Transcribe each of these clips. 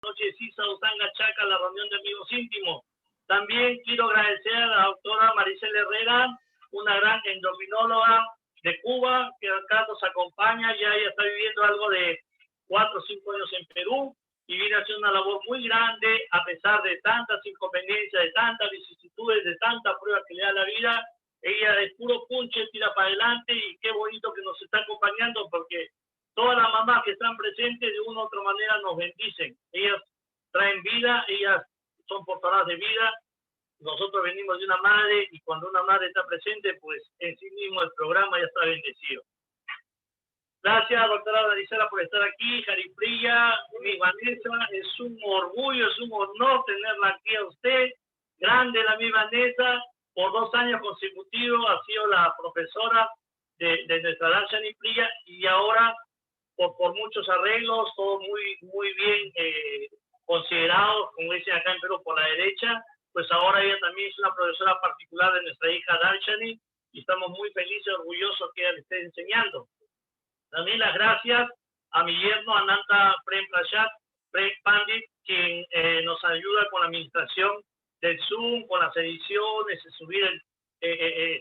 noche Sisa Usanga Chaca, la reunión de amigos íntimos. También quiero agradecer a la doctora Maricela Herrera, una gran endocrinóloga de Cuba, que acá nos acompaña. Ya ella está viviendo algo de 4 o 5 años en Perú y viene haciendo una labor muy grande a pesar de tantas inconveniencias, de tantas vicisitudes, de tantas pruebas que le da la vida. Ella de puro punche tira para adelante y qué bonito que nos está acompañando porque todas las mamás que están presentes de una u otra manera nos bendicen. Ellas traen vida, ellas son portadoras de vida. Nosotros venimos de una madre y cuando una madre está presente, pues en sí mismo el programa ya está bendecido. Gracias, doctora Maricela, por estar aquí. Jariprilla, mi Vanessa, es un orgullo, es un honor tenerla aquí a usted. Grande la mi Vanessa, por 2 años consecutivos ha sido la profesora de nuestra danza Jariprilla y ahora por muchos arreglos, todo muy bien considerado, como dicen acá en Perú, por la derecha, pues ahora ella también es una profesora particular de nuestra hija Darshani y estamos muy felices y orgullosos que ella le esté enseñando. También las gracias a mi yerno Ananta Prem Prasad, Prem Pandit, quien nos ayuda con la administración del Zoom, con las ediciones, subir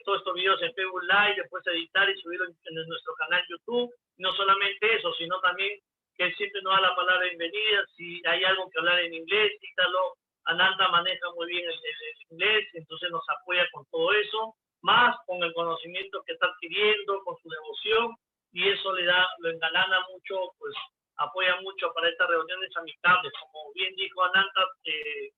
todos estos videos en Facebook Live, después editar y subirlo en nuestro canal YouTube. No solamente eso, sino también que él siempre nos da la palabra de bienvenida. Si hay algo que hablar en inglés, quítalo. Ananta maneja muy bien el inglés, entonces nos apoya con todo eso, más con el conocimiento que está adquiriendo, con su devoción, y eso lo engalana mucho, pues apoya mucho para estas reuniones amigables. Como bien dijo Ananta en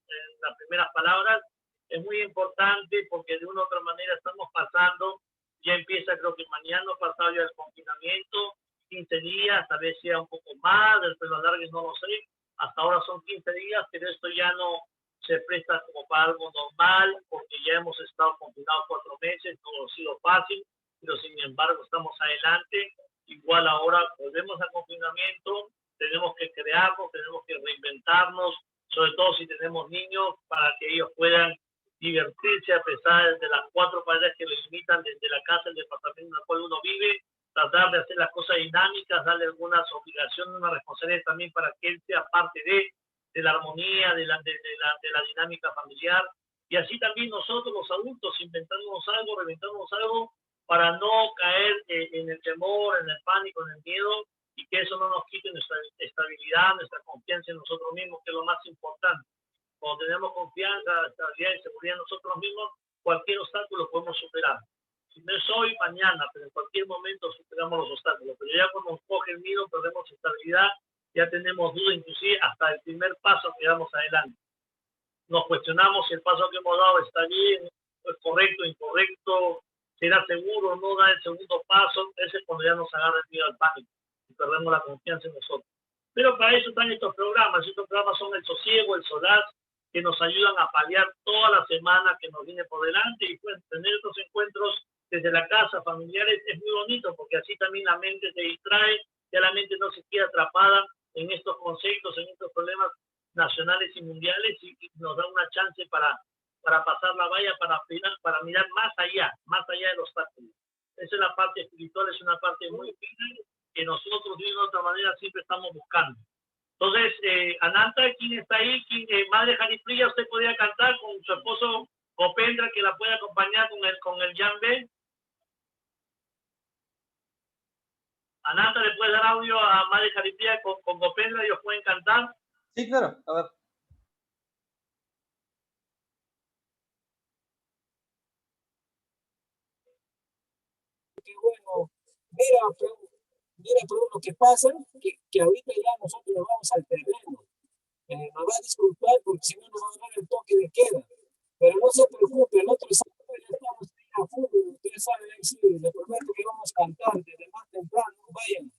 las primeras palabras, es muy importante porque de una u otra manera estamos pasando, ya empieza creo que mañana pasado ya el confinamiento, 15 días, tal vez sea un poco más, después lo alargues no lo sé, hasta ahora son 15 días, pero esto ya no se presta como para algo normal, porque ya hemos estado confinados 4 meses, no ha sido fácil, pero sin embargo estamos adelante. Igual ahora volvemos al confinamiento, tenemos que crearnos, tenemos que reinventarnos, sobre todo si tenemos niños, para que ellos puedan divertirse a pesar de las 4 paredes que les limitan desde la casa, el departamento en el cual uno vive, tratar de hacer las cosas dinámicas, darle algunas obligaciones, una responsabilidad también para que él sea parte de la armonía, de la dinámica familiar. Y así también nosotros los adultos inventándonos algo, reventándonos algo, para no caer en el temor, en el pánico, en el miedo, y que eso no nos quite nuestra estabilidad, nuestra confianza en nosotros mismos, que es lo más importante. Cuando tenemos confianza, estabilidad y seguridad en nosotros mismos, cualquier obstáculo lo podemos superar. Si no es hoy, mañana, pero en cualquier momento superamos los obstáculos. Pero ya cuando nos coge el miedo, perdemos estabilidad, ya tenemos duda, inclusive hasta el primer paso que damos adelante. Nos cuestionamos si el paso que hemos dado está bien, es correcto, incorrecto, será seguro, no da el segundo paso. Ese es cuando ya nos agarra el miedo al pánico y perdemos la confianza en nosotros. Pero para eso están estos programas. Estos programas son el sosiego, el solaz, que nos ayudan a paliar toda la semana que nos viene por delante y pues tener estos encuentros desde la casa, familiares, es muy bonito porque así también la mente se distrae, ya la mente no se queda atrapada en estos conceptos, en estos problemas nacionales y mundiales y nos da una chance para pasar la valla, para mirar más allá de los obstáculos. Esa es la parte espiritual, es una parte muy fina que nosotros de una u otra manera siempre estamos buscando. Entonces, Ananta, ¿quién está ahí? Madre Jariprilla, usted podría cantar con su esposo Gopendra, que la puede acompañar con el Jambe. Ananta, ¿le puede dar audio a Madre Jariprilla con Gopendra? ¿Ellos pueden cantar? Sí, claro, a ver. Qué bueno, mira, pero lo que pasa, que ahorita ya nosotros nos vamos al terreno. Nos va a disculpar porque si no nos va a dar el toque de queda. Pero no se preocupe, el otro sábado ya estamos a fútbol, ustedes saben, ahí sí, les prometo que vamos a cantar desde más temprano, vayan.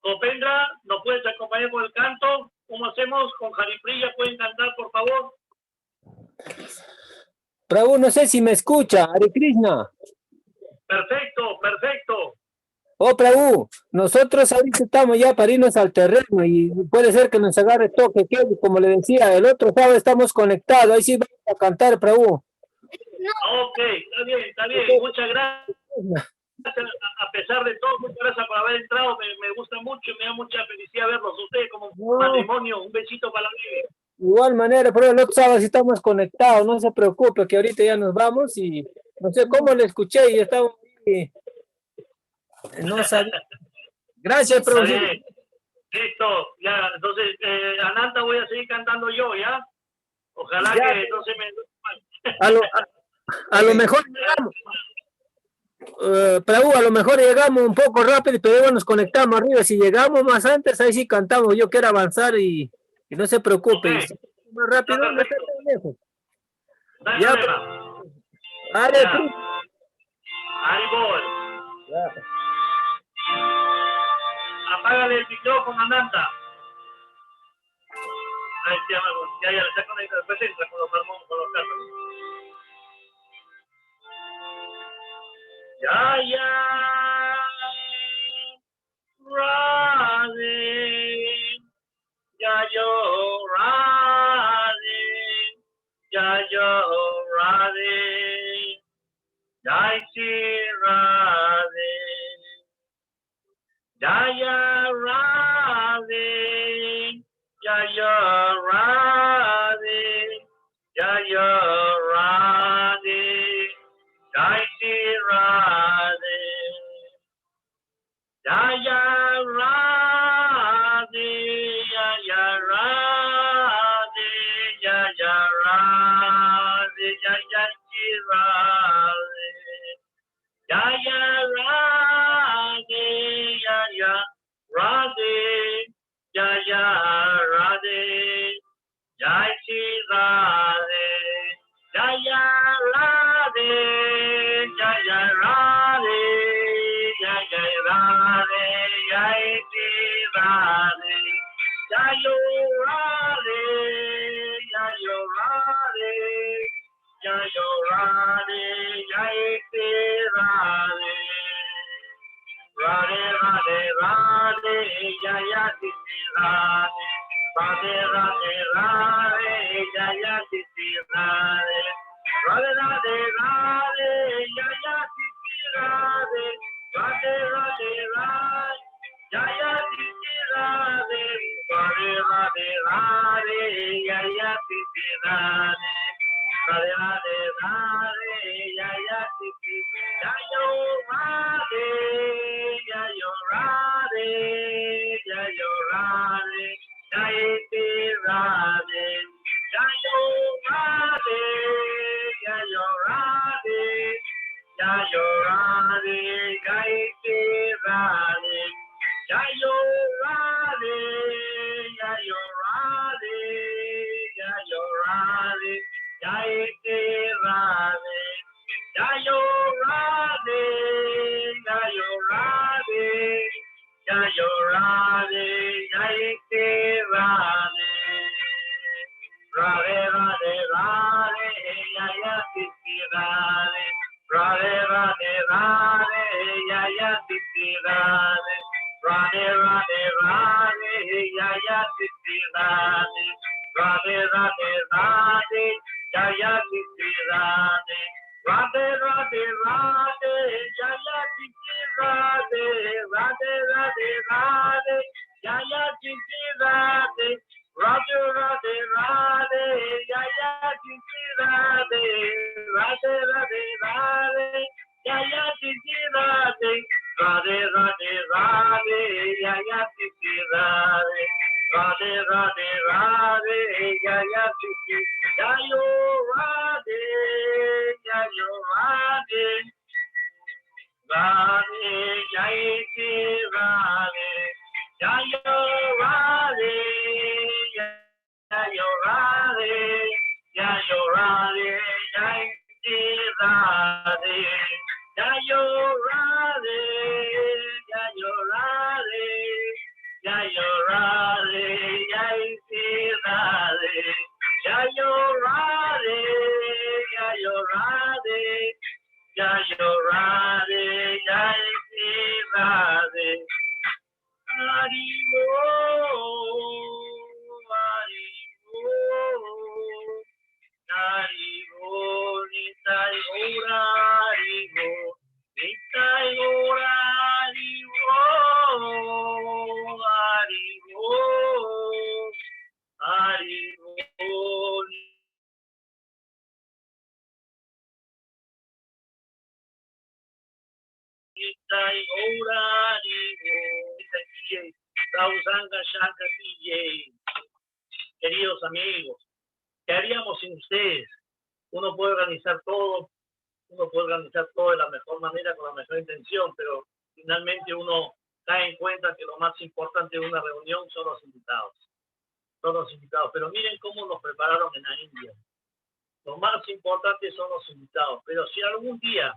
Copendra, ¿nos puedes acompañar con el canto? ¿Cómo hacemos? Con Haripriya, ¿pueden cantar, por favor? Prabhu, no sé si me escucha, Hare Krishna. Perfecto, perfecto. Oh, Prabhu, nosotros ahorita estamos ya para irnos al terreno y puede ser que nos agarre toque, que como le decía, el otro sábado estamos conectados, ahí sí vamos a cantar, Prabhu. Ok, está bien. Muchas gracias. A pesar de todo, muchas gracias por haber entrado. Me gusta mucho y me da mucha felicidad verlos a ustedes como No, matrimonio. Un besito para la vida. igual manera, pero el otro sábado sí estamos conectados, no se preocupe, que ahorita ya nos vamos y no sé cómo le escuché y estaba ahí, no sabía. Gracias, Está Prabhu. bien. Listo. Ya, entonces, Ananta voy a seguir cantando yo, ¿ya? Ojalá Ya, que no se me... a lo mejor llegamos, Prabhu, a lo mejor llegamos un poco rápido, pero luego nos conectamos arriba. Si llegamos más antes, ahí sí cantamos. Yo quiero avanzar y no se Ok, preocupe. Y si más está rápido, no está perfecto. tan lejos. No hay Ya, problema. Hare Ya. Krishna. Ahí voy. Ya. Apágale el micrófono, Ananta. Ahí se llama. Ya, le está conectado. Después entra con los hermanos, con los carros. Ya, ya. Radhe. Ya, yo, Radhe. Ya, yo, Radhe. Jai Shri Radhe. Jaya Radhe, Jaya Radhe, Jaya Radhe, Jai Shri Radhe, Jaya Radhe, Jaya Radhe, Jaya Radhe, Jaya Shri Radhe. Jaya Radhe, Jaya Radhe, Jaya Radhe, Jai Shri Radhe, Jaya Radhe, Jaya Radhe, Jaya Radhe, Jai Shri Radhe, Jayo Radhe, Jayo Radhe, Jayo Radhe, Jai Shri Radhe. Radhe Radhe Radhe Jaya Shri Radhe. Radhe Radhe Radhe Jaya Shri Radhe. Radhe Radhe Radhe Jaya Shri Radhe. Radhe Radhe Radhe Jaya Shri Radhe. Radhe Radhe Radhe Jaya Shri Radhe. Radhe Radhe Radhe Jaya Shri Jayo Radhe, Jayo Radhe, Jayo Radhe, Jai Shri Radhe, Jayo Radhe, Jayo Radhe, Jayo Radhe, Jai Shri Radhe, Jayo Radhe, Jayo Radhe, Jayo Radhe, Jai Shri Radhe. Jayo Radhe, Jayo Radhe, Jayo Radhe, Jai Shri Radhe. Radhe Radhe Radhe, Jaya Shri Radhe. Radhe Radhe Radhe, Jaya Shri Radhe. Radhe Radhe Radhe, Jaya Shri Radhe. Radhe Radhe Radhe, Jaya Shri Radhe. Radhe Radhe Radhe, Jaya Shri Radhe. Radhe Radhe Radhe, Jaya Shri Radhe. Radhe Radhe Radhe, Jaya Shri Radhe. Radhe Radhe Radhe, Jaya Shri Radhe. Radhe Radhe Radhe, Jaya Shri Radhe. Radhe Radhe Radhe, Jaya Shri Jayo Radhe, Jayo Radhe, Radhe Jai Shri Radhe, Jayo Radhe, Jayo Radhe, Jayo Radhe, Jai Shri Radhe, Jayo Radhe, Jayo Radhe, Queridos amigos, ¿qué haríamos sin ustedes? Uno puede organizar todo de la mejor manera, con la mejor intención, pero finalmente uno cae en cuenta que lo más importante de una reunión son los invitados. Son los invitados. Pero miren cómo nos prepararon en la India. Lo más importante son los invitados. Pero si algún día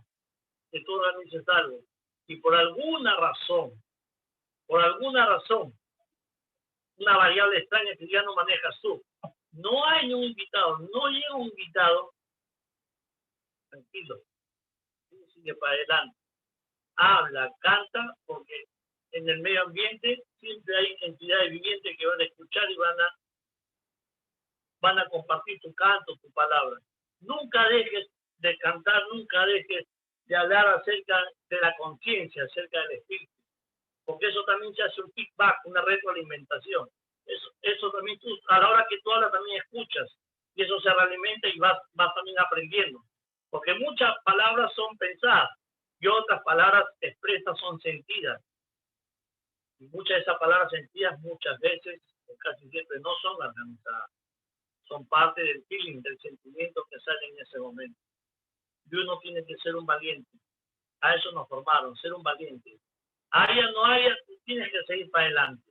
que tú organices algo y por alguna razón, una variable extraña que ya no manejas tú, no hay un invitado, no llega un invitado, tranquilo, sigue para adelante, habla, canta, porque en el medio ambiente siempre hay entidades vivientes que van a escuchar y van a compartir tu canto, tu palabra. Nunca dejes de cantar, nunca dejes de hablar acerca de la conciencia, acerca del espíritu, porque eso también se hace un feedback, una retroalimentación. Eso también tú, a la hora que tú hablas también escuchas, y eso se realimenta y vas también aprendiendo, porque muchas palabras son pensadas y otras palabras expresas son sentidas, y muchas de esas palabras sentidas muchas veces, o casi siempre, no son organizadas, son parte del feeling, del sentimiento que sale en ese momento. Y uno tiene que ser un valiente. A eso nos formaron, ser un valiente. Haya o no haya, tienes que seguir para adelante.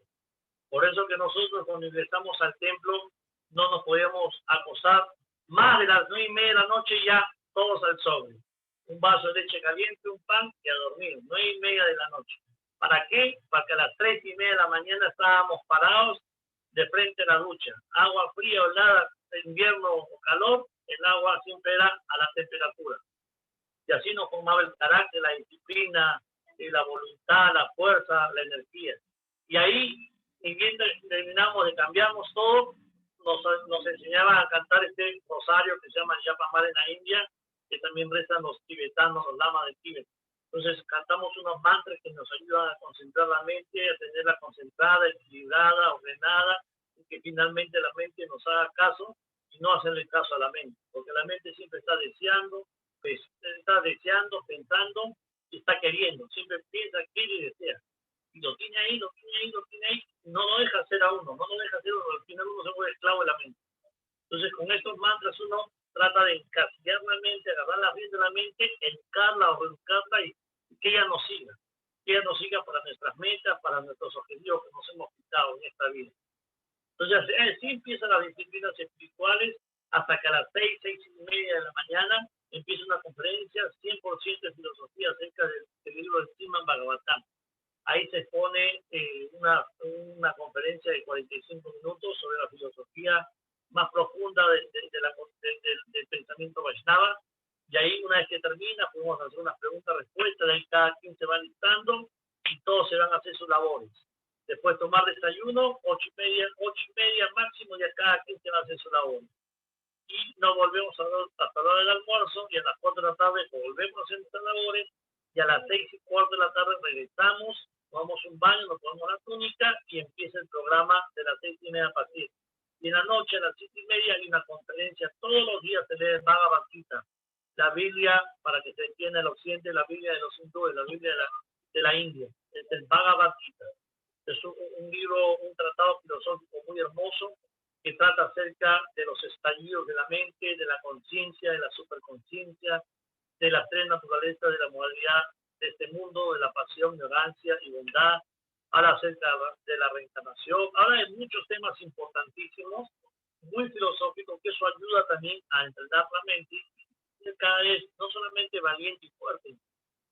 Por eso que nosotros cuando ingresamos al templo no nos podíamos acosar más de las 9:30 de la noche, ya todos al sobre. Un vaso de leche caliente, un pan y a dormir, 9:30 de la noche. ¿Para qué? Para que a las 3:30 de la mañana estábamos parados de frente a la ducha. Agua fría o helada, invierno o calor, el agua siempre era a la temperatura. Y así nos formaba el carácter, la disciplina, la voluntad, la fuerza, la energía. Y ahí, y bien terminamos de cambiarnos todo, nos enseñaban a cantar este rosario que se llama Japamala en la India, que también rezan los tibetanos, los lamas del Tíbet. Entonces cantamos unos mantras que nos ayudan a concentrar la mente, a tenerla concentrada, equilibrada, ordenada, y que finalmente la mente nos haga caso y no hacerle caso a la mente, porque la mente siempre está deseando, pensando y está queriendo, siempre piensa, quiere y desea. Y lo tiene ahí, no lo deja hacer a uno, al final uno se vuelve esclavo de la mente. Entonces con estos mantras uno trata de encasillar la mente, agarrar la rienda de la mente, educarla o reeducarla y que ella nos siga para nuestras metas, para nuestros objetivos que nos hemos quitado en esta vida. Entonces así empiezan las disciplinas espirituales hasta que a las 6:30 de la mañana empieza una conferencia 100% de filosofía acerca del libro del Srimad Bhagavatam. Ahí se expone una conferencia de 45 minutos sobre la filosofía más profunda del pensamiento Vaishnava. Y ahí, una vez que termina, podemos hacer unas preguntas-respuestas, de ahí cada quien se va listando y todos se van a hacer sus labores. Después tomar desayuno, 8:30 máximo, y a cada quien se va a hacer su labor. Y nos volvemos hasta la hora del almuerzo, y a las 4 de la tarde volvemos a hacer nuestras labores, y a las 6:15 de la tarde regresamos, tomamos un baño, nos ponemos la túnica y empieza el programa de las 6:30 a partir. Y en la noche, a las 7:30, hay una conferencia. Todos los días se lee Bhagavad Gita, la Biblia, para que se entienda el occidente, la Biblia de los hindúes, la Biblia de la India. Es el Bhagavad Gita. Es un libro, un tratado filosófico muy hermoso que trata acerca de los estallidos de la mente, de la conciencia, de la superconciencia, de las tres naturalezas de la modalidad de este mundo, de la pasión, ignorancia y bondad. Habla acerca de la reencarnación, habla de muchos temas importantísimos, muy filosóficos, que eso ayuda también a entrenar la mente y ser cada vez no solamente valiente y fuerte,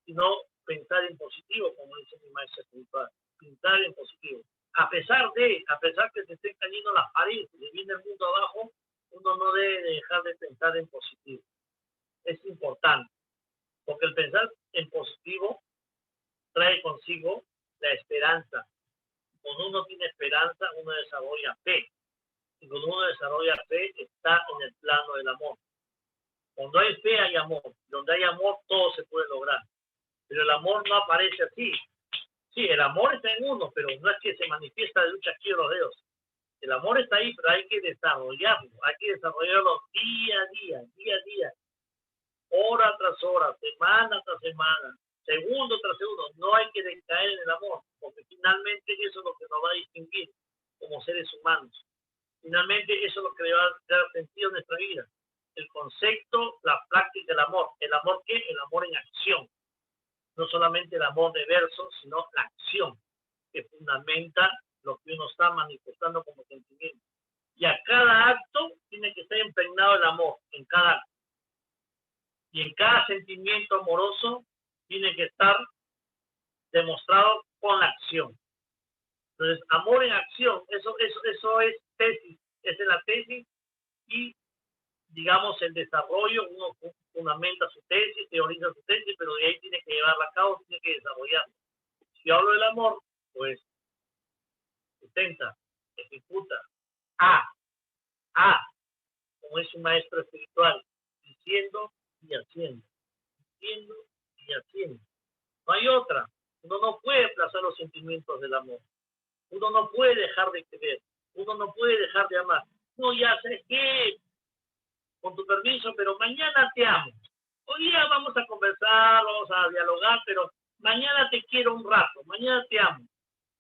sino pensar en positivo, como dice mi maestro espiritual, pensar en positivo. A pesar que se estén cayendo las paredes y se viene el mundo abajo, uno no debe dejar de pensar en positivo. Es importante, porque el pensar en positivo trae consigo la esperanza, Cuando uno tiene esperanza, uno desarrolla fe. Y cuando uno desarrolla fe, está en el plano del amor. Cuando hay fe, hay amor. Donde hay amor, todo se puede lograr. Pero el amor no aparece así. Sí, el amor está en uno, pero no es que se manifiesta de un chasquido de los dedos. El amor está ahí, pero hay que desarrollarlo. Hay que desarrollarlo día a día, día a día, hora tras hora, semana tras semana, segundo tras segundo. No hay que decaer en el amor, porque finalmente eso es lo que nos va a distinguir como seres humanos. Finalmente eso es lo que le va a dar sentido a nuestra vida. El concepto, la práctica del amor. ¿El amor qué? El amor en acción. No solamente el amor de verso, sino la acción, que fundamenta lo que uno está manifestando como sentimiento. Y a cada acto tiene que estar impregnado el amor, en cada acto. Y en cada sentimiento amoroso tiene que estar demostrado con la acción. Entonces, amor en acción, eso es tesis, esa es la tesis y, digamos, el desarrollo, uno fundamenta su tesis, teoriza su tesis, pero de ahí tiene que llevarla a cabo, tiene que desarrollarla. Si hablo del amor, pues, sustenta, ejecuta, a, como es un maestro espiritual, diciendo y haciendo, diciendo y haciendo. No hay otra. Uno no puede aplazar los sentimientos del amor. Uno no puede dejar de querer. Uno no puede dejar de amar. No, ya sé que, con tu permiso, pero mañana te amo. Hoy día vamos a conversar, vamos a dialogar, pero mañana te quiero un rato, mañana te amo.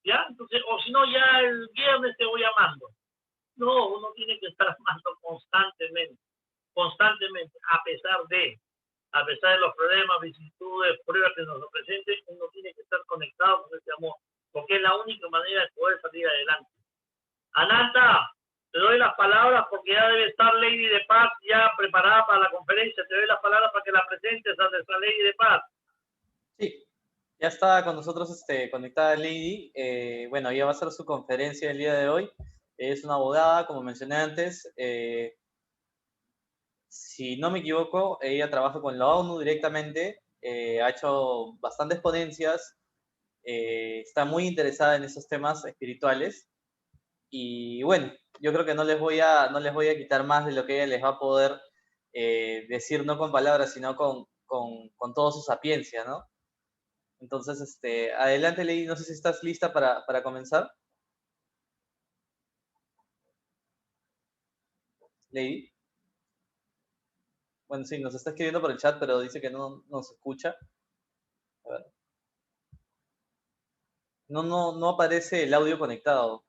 ¿Ya? Entonces, o si no, ya el viernes te voy amando. No, uno tiene que estar amando constantemente, a pesar de los problemas, vicisitudes, pruebas que nos presenten, uno tiene que estar conectado con ese amor, porque es la única manera de poder salir adelante. Ananta, te doy las palabras porque ya debe estar Lady de Paz ya preparada para la conferencia. Te doy las palabras para que la presentes a nuestra Lady de Paz. Sí, ya está con nosotros conectada Lady. Bueno, ella va a hacer su conferencia el día de hoy. Es una abogada, como mencioné antes. Si no me equivoco, ella trabaja con la ONU directamente. Ha hecho bastantes ponencias. Está muy interesada en esos temas espirituales. Y bueno, yo creo que no les voy a quitar más de lo que ella les va a poder decir, no con palabras, sino con toda su sapiencia, ¿no? Entonces, adelante, Lady, no sé si estás lista para comenzar. Lady. Bueno, sí, nos está escribiendo por el chat, pero dice que no nos escucha. A ver. No aparece el audio conectado.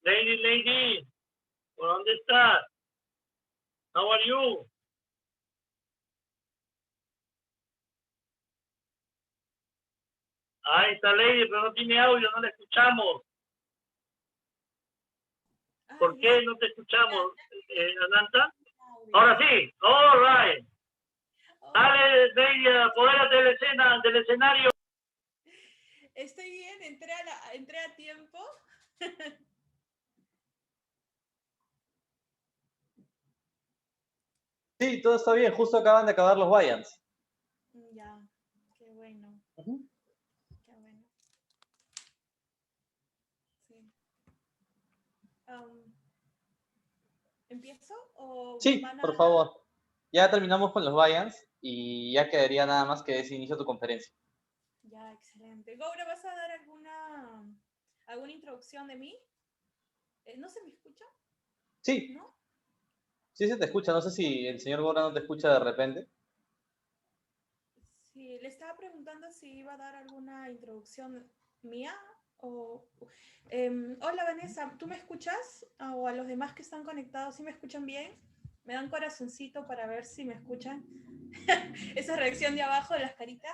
Lady, ¿por dónde estás? How are you? Ahí está Lady, pero no tiene audio, no la escuchamos. ¿Por qué no te escuchamos, Ananta? Ahora sí, all right. Dale, Lady, apodérate del escenario. Estoy bien, entré a tiempo. Sí, todo está bien. Justo acaban de acabar los Giants. Ya, qué bueno. Qué bueno. Sí. ¿Empiezo o Sí, por favor. Ya terminamos con los Giants y ya quedaría nada más que des inicio a tu conferencia. Ya, excelente. Gaura, ¿vas a dar alguna introducción de mí? ¿No se me escucha? Sí. ¿No? Sí se te escucha. No sé si el señor Gora no te escucha de repente. Sí, le estaba preguntando si iba a dar alguna introducción mía o... hola Vanessa, ¿tú me escuchas? O a los demás que están conectados, ¿sí me escuchan bien? ¿Me dan corazoncito para ver si me escuchan? Esa reacción de abajo de las caritas.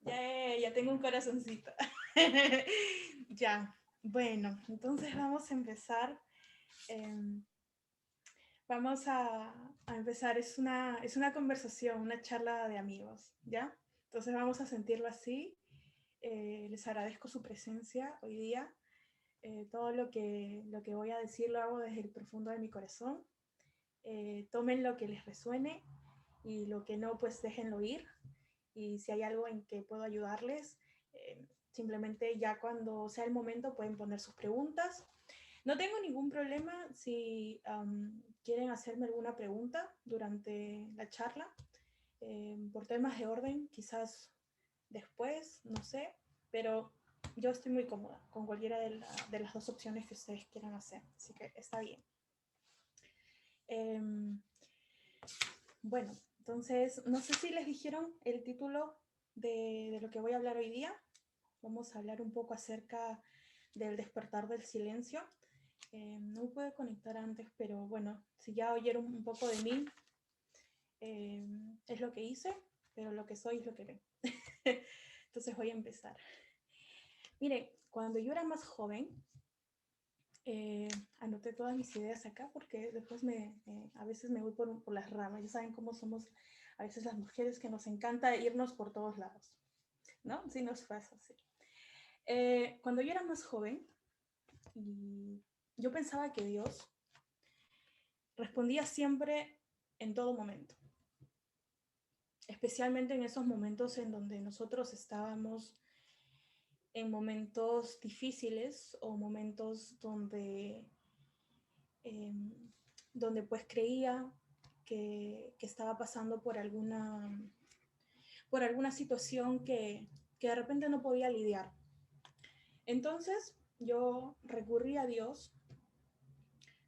Ya tengo un corazoncito. Ya, bueno, entonces vamos a empezar. Vamos a empezar. Es una conversación, una charla de amigos, ¿ya? Entonces vamos a sentirlo así. Les agradezco su presencia hoy día. Todo lo que voy a decir lo hago desde el profundo de mi corazón. Tomen lo que les resuene y lo que no, pues déjenlo ir. Y si hay algo en que puedo ayudarles, simplemente ya cuando sea el momento pueden poner sus preguntas. No tengo ningún problema si quieren hacerme alguna pregunta durante la charla. Por temas de orden, quizás después, no sé, pero yo estoy muy cómoda con cualquiera de las dos opciones que ustedes quieran hacer, así que está bien. Bueno, entonces, no sé si les dijeron el título de lo que voy a hablar hoy día. Vamos a hablar un poco acerca del despertar del silencio. No pude conectar antes, pero bueno, si ya oyeron un poco de mí, es lo que hice, pero lo que soy es lo que ven. Entonces voy a empezar. Miren, cuando yo era más joven, anoté todas mis ideas acá porque después a veces me voy por las ramas. Ya saben cómo somos a veces las mujeres, que nos encanta irnos por todos lados, ¿no? Sí nos pasa así. Cuando yo era más joven, yo pensaba que Dios respondía siempre en todo momento, especialmente en esos momentos en donde nosotros estábamos en momentos difíciles o momentos donde pues creía que estaba pasando por alguna situación que de repente no podía lidiar. Entonces yo recurrí a Dios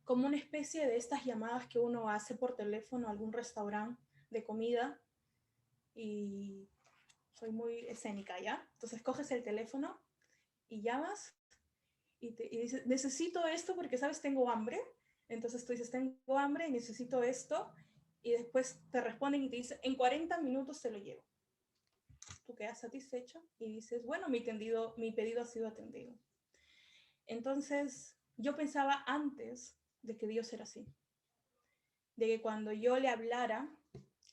como una especie de estas llamadas que uno hace por teléfono a algún restaurante de comida, y soy muy escénica, ¿ya? Entonces coges el teléfono y llamas y dices, necesito esto porque, ¿sabes? Tengo hambre. Entonces tú dices, tengo hambre y necesito esto, y después te responden y te dicen, en 40 minutos te lo llevo. Tú quedas satisfecho y dices, bueno, mi pedido ha sido atendido. Entonces yo pensaba antes de que Dios era así, de que cuando yo le hablara,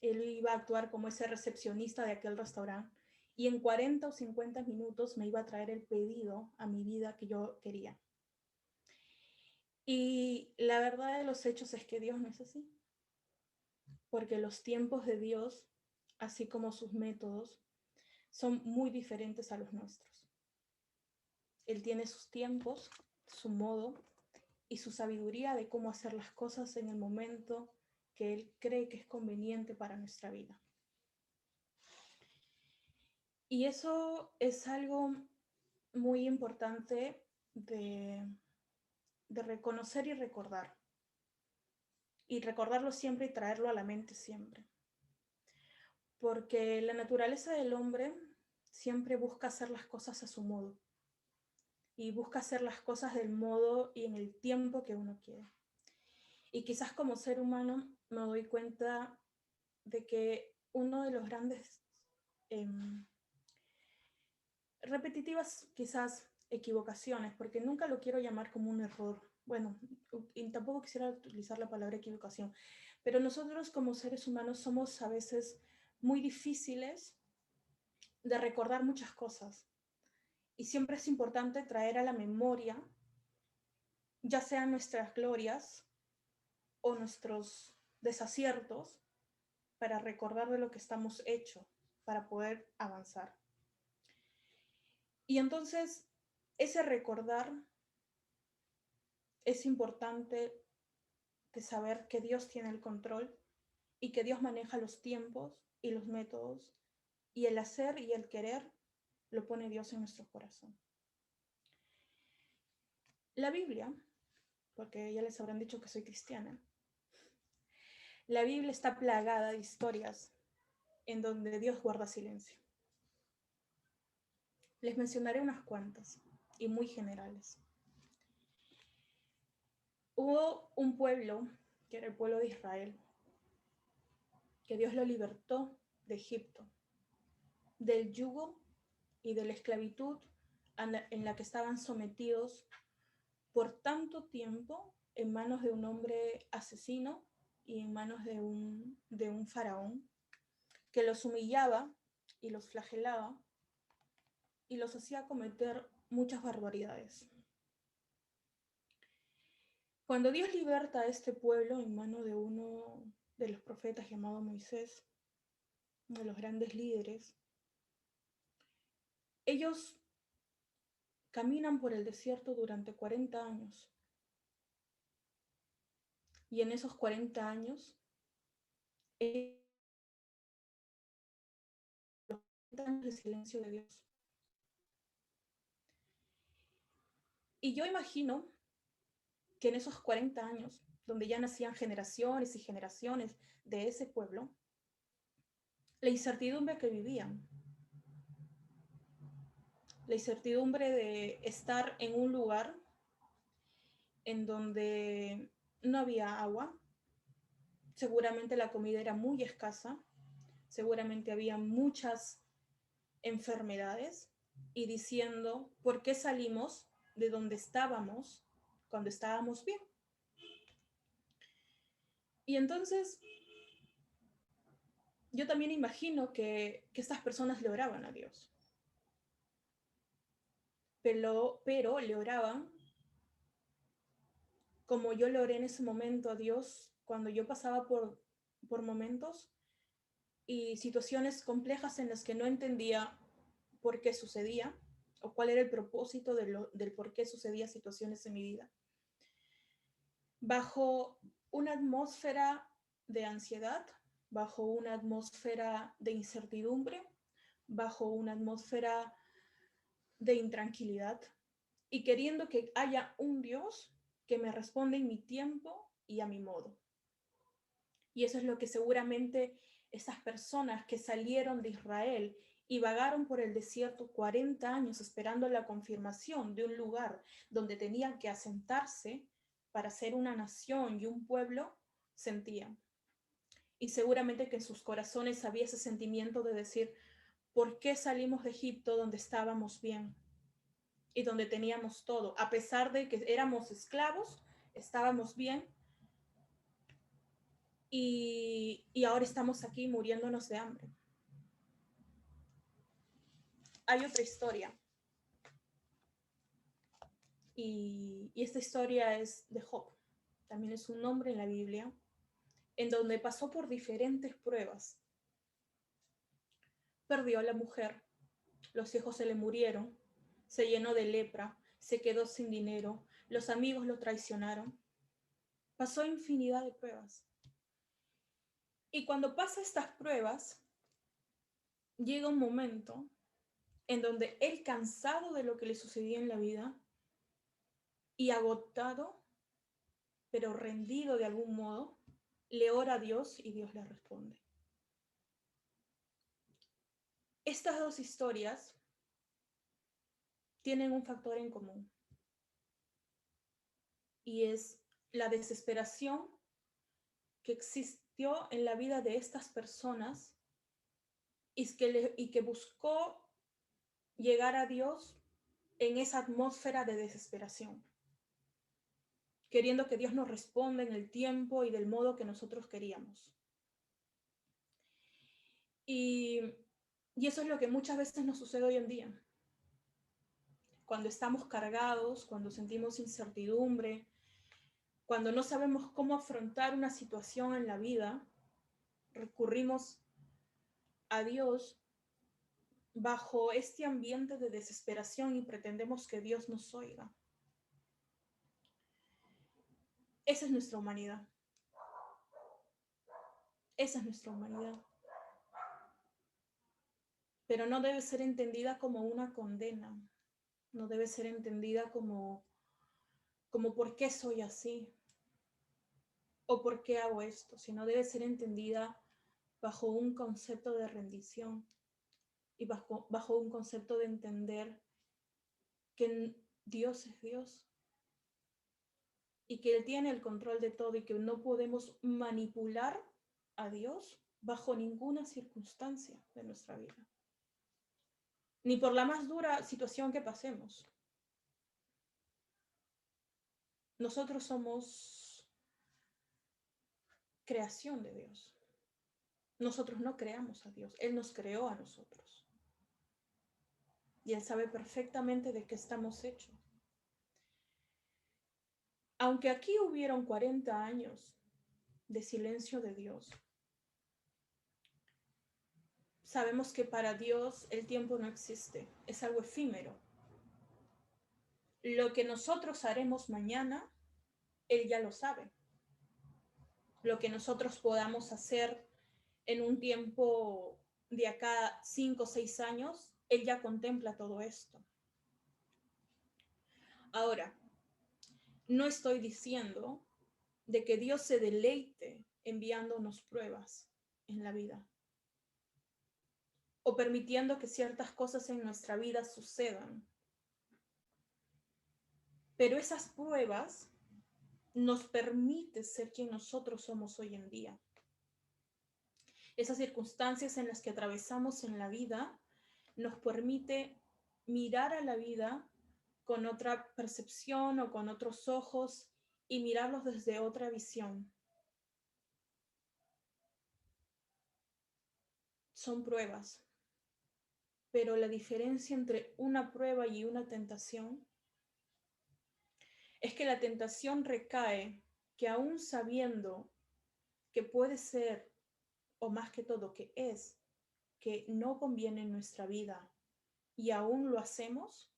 Él iba a actuar como ese recepcionista de aquel restaurante y en 40 o 50 minutos me iba a traer el pedido a mi vida que yo quería. Y la verdad de los hechos es que Dios no es así, porque los tiempos de Dios, así como sus métodos, son muy diferentes a los nuestros. Él tiene sus tiempos, su modo y su sabiduría de cómo hacer las cosas en el momento que Él cree que es conveniente para nuestra vida. Y eso es algo muy importante de reconocer y recordar. Y recordarlo siempre y traerlo a la mente siempre. Porque la naturaleza del hombre siempre busca hacer las cosas a su modo. Y busca hacer las cosas del modo y en el tiempo que uno quiere. Y quizás como ser humano me doy cuenta de que uno de los grandes repetitivas quizás equivocaciones, porque nunca lo quiero llamar como un error, bueno, y tampoco quisiera utilizar la palabra equivocación, pero nosotros como seres humanos somos a veces muy difíciles de recordar muchas cosas, y siempre es importante traer a la memoria ya sean nuestras glorias o nuestros desaciertos para recordar de lo que estamos hechos, para poder avanzar. Y entonces, ese recordar es importante, de saber que Dios tiene el control y que Dios maneja los tiempos y los métodos, y el hacer y el querer lo pone Dios en nuestro corazón. La Biblia, porque ya les habrán dicho que soy cristiana, la Biblia está plagada de historias en donde Dios guarda silencio. Les mencionaré unas cuantas y muy generales. Hubo un pueblo, que era el pueblo de Israel, que Dios lo libertó de Egipto, del yugo y de la esclavitud en la que estaban sometidos por tanto tiempo en manos de un hombre asesino y en manos de un faraón que los humillaba y los flagelaba y los hacía cometer muchas barbaridades. Cuando Dios liberta a este pueblo en manos de uno de los profetas llamado Moisés, uno de los grandes líderes, ellos caminan por el desierto durante 40 años. Y en esos 40 años, los 40 años de silencio de Dios. Y yo imagino que en esos 40 años, donde ya nacían generaciones y generaciones de ese pueblo, la incertidumbre que vivían, la incertidumbre de estar en un lugar en donde no había agua, seguramente la comida era muy escasa, seguramente había muchas enfermedades, y diciendo, ¿por qué salimos de donde estábamos cuando estábamos bien? Y entonces yo también imagino que estas personas le oraban a Dios, pero le oraban como yo le oré en ese momento a Dios cuando yo pasaba por momentos y situaciones complejas en las que no entendía por qué sucedía o cuál era el propósito del por qué sucedían situaciones en mi vida. Bajo una atmósfera de ansiedad, bajo una atmósfera de incertidumbre, bajo una atmósfera de intranquilidad y queriendo que haya un Dios que me responda en mi tiempo y a mi modo. Y eso es lo que seguramente esas personas que salieron de Israel y vagaron por el desierto 40 años esperando la confirmación de un lugar donde tenían que asentarse para ser una nación y un pueblo, sentían. Y seguramente que en sus corazones había ese sentimiento de decir, ¿por qué salimos de Egipto donde estábamos bien y donde teníamos todo? A pesar de que éramos esclavos, estábamos bien, y ahora estamos aquí muriéndonos de hambre. Hay otra historia, y esta historia es de Job. También es un hombre en la Biblia, en donde pasó por diferentes pruebas. Perdió a la mujer, los hijos se le murieron, se llenó de lepra, se quedó sin dinero, los amigos lo traicionaron. Pasó infinidad de pruebas. Y cuando pasa estas pruebas, llega un momento en donde él, cansado de lo que le sucedía en la vida y agotado, pero rendido de algún modo, le ora a Dios y Dios le responde. Estas dos historias tienen un factor en común, y es la desesperación que existió en la vida de estas personas y que buscó llegar a Dios en esa atmósfera de desesperación, queriendo que Dios nos responda en el tiempo y del modo que nosotros queríamos. Y eso es lo que muchas veces nos sucede hoy en día. Cuando estamos cargados, cuando sentimos incertidumbre, cuando no sabemos cómo afrontar una situación en la vida, recurrimos a Dios bajo este ambiente de desesperación y pretendemos que Dios nos oiga. Esa es nuestra humanidad. Esa es nuestra humanidad. Pero no debe ser entendida como una condena. No debe ser entendida como ¿por qué soy así? ¿O por qué hago esto? Sino debe ser entendida bajo un concepto de rendición y bajo un concepto de entender que Dios es Dios y que Él tiene el control de todo y que no podemos manipular a Dios bajo ninguna circunstancia de nuestra vida, ni por la más dura situación que pasemos. Nosotros somos creación de Dios. Nosotros no creamos a Dios, Él nos creó a nosotros. Y Él sabe perfectamente de qué estamos hechos. Aunque aquí hubieron 40 años de silencio de Dios, sabemos que para Dios el tiempo no existe, es algo efímero. Lo que nosotros haremos mañana, Él ya lo sabe. Lo que nosotros podamos hacer en un tiempo de acá 5 o 6 años, Él ya contempla todo esto. Ahora, no estoy diciendo de que Dios se deleite enviándonos pruebas en la vida o permitiendo que ciertas cosas en nuestra vida sucedan. Pero esas pruebas nos permiten ser quien nosotros somos hoy en día. Esas circunstancias en las que atravesamos en la vida nos permite mirar a la vida con otra percepción o con otros ojos y mirarlos desde otra visión. Son pruebas, pero la diferencia entre una prueba y una tentación es que la tentación recae que aún sabiendo que puede ser, o más que todo que es, que no conviene en nuestra vida y aún lo hacemos,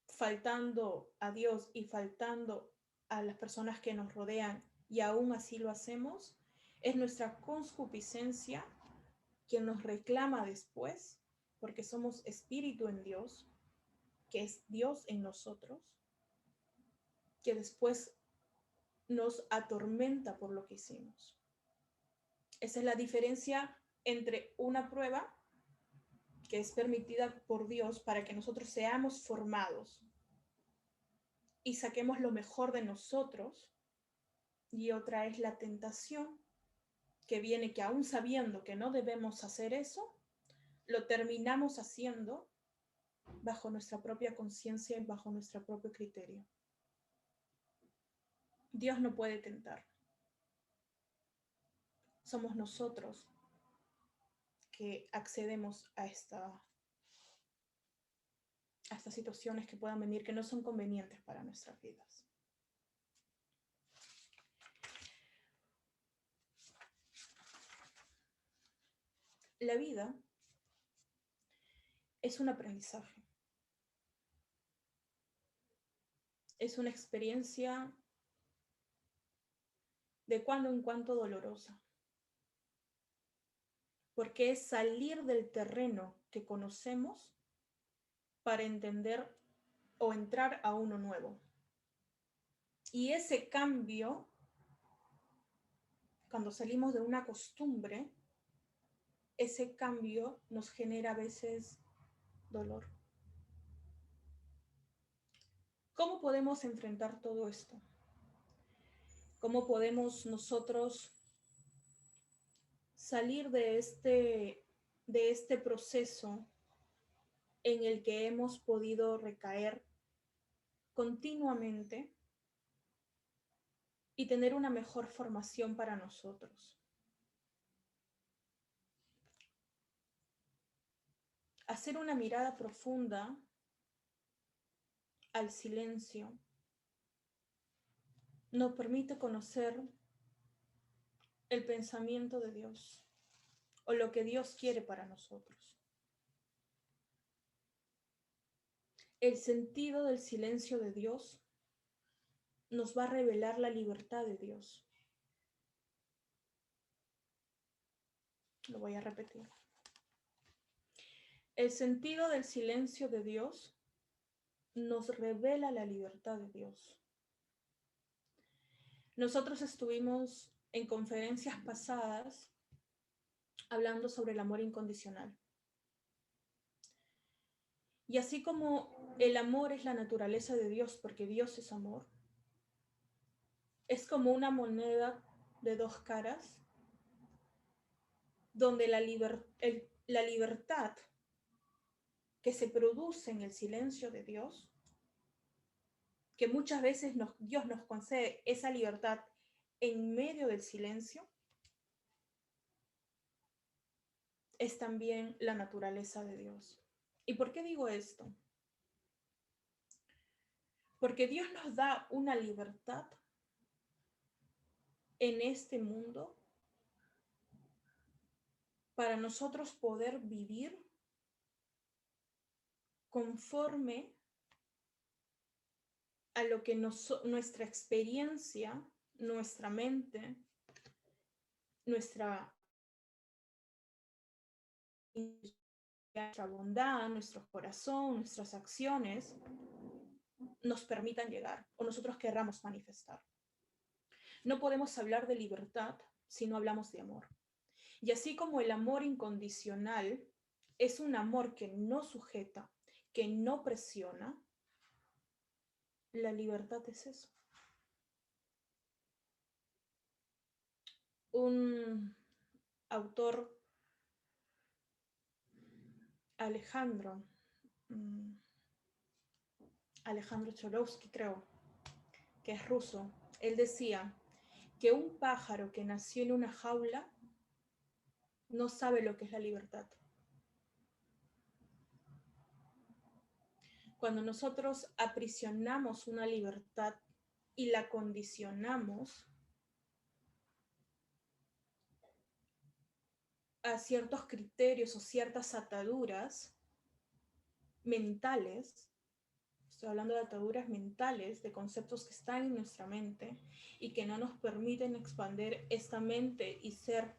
faltando a Dios y faltando a las personas que nos rodean y aún así lo hacemos, es nuestra concupiscencia quien nos reclama después, porque somos espíritu en Dios, que es Dios en nosotros, que después nos atormenta por lo que hicimos. Esa es la diferencia entre una prueba que es permitida por Dios para que nosotros seamos formados y saquemos lo mejor de nosotros, y otra es la tentación que viene que aún sabiendo que no debemos hacer eso, lo terminamos haciendo bajo nuestra propia conciencia y bajo nuestro propio criterio. Dios no puede tentar. Somos nosotros que accedemos a estas situaciones que puedan venir que no son convenientes para nuestras vidas. La vida es un aprendizaje. Es una experiencia de cuando en cuando dolorosa. Porque es salir del terreno que conocemos para entender o entrar a uno nuevo. Y ese cambio, cuando salimos de una costumbre, ese cambio nos genera a veces dolor. ¿Cómo podemos enfrentar todo esto? ¿Cómo podemos nosotros salir de este proceso en el que hemos podido recaer continuamente y tener una mejor formación para nosotros? Hacer una mirada profunda al silencio nos permite conocer el pensamiento de Dios o lo que Dios quiere para nosotros. El sentido del silencio de Dios nos va a revelar la libertad de Dios. Lo voy a repetir. El sentido del silencio de Dios nos revela la libertad de Dios. Nosotros estuvimos en conferencias pasadas hablando sobre el amor incondicional. Y así como el amor es la naturaleza de Dios, porque Dios es amor, es como una moneda de dos caras, donde la libertad que se produce en el silencio de Dios, que muchas veces Dios nos concede esa libertad en medio del silencio es también la naturaleza de Dios. ¿Y por qué digo esto? Porque Dios nos da una libertad en este mundo para nosotros poder vivir conforme a lo que nuestra experiencia, nuestra mente, nuestra bondad, nuestro corazón, nuestras acciones nos permitan llegar o nosotros querramos manifestar. No podemos hablar de libertad si no hablamos de amor. Y así como el amor incondicional es un amor que no sujeta, que no presiona, la libertad es eso. Un autor, Alejandro Cholovsky, creo, que es ruso, él decía que un pájaro que nació en una jaula no sabe lo que es la libertad. Cuando nosotros aprisionamos una libertad y la condicionamos a ciertos criterios o ciertas ataduras mentales, estoy hablando de ataduras mentales, de conceptos que están en nuestra mente y que no nos permiten expandir esta mente y ser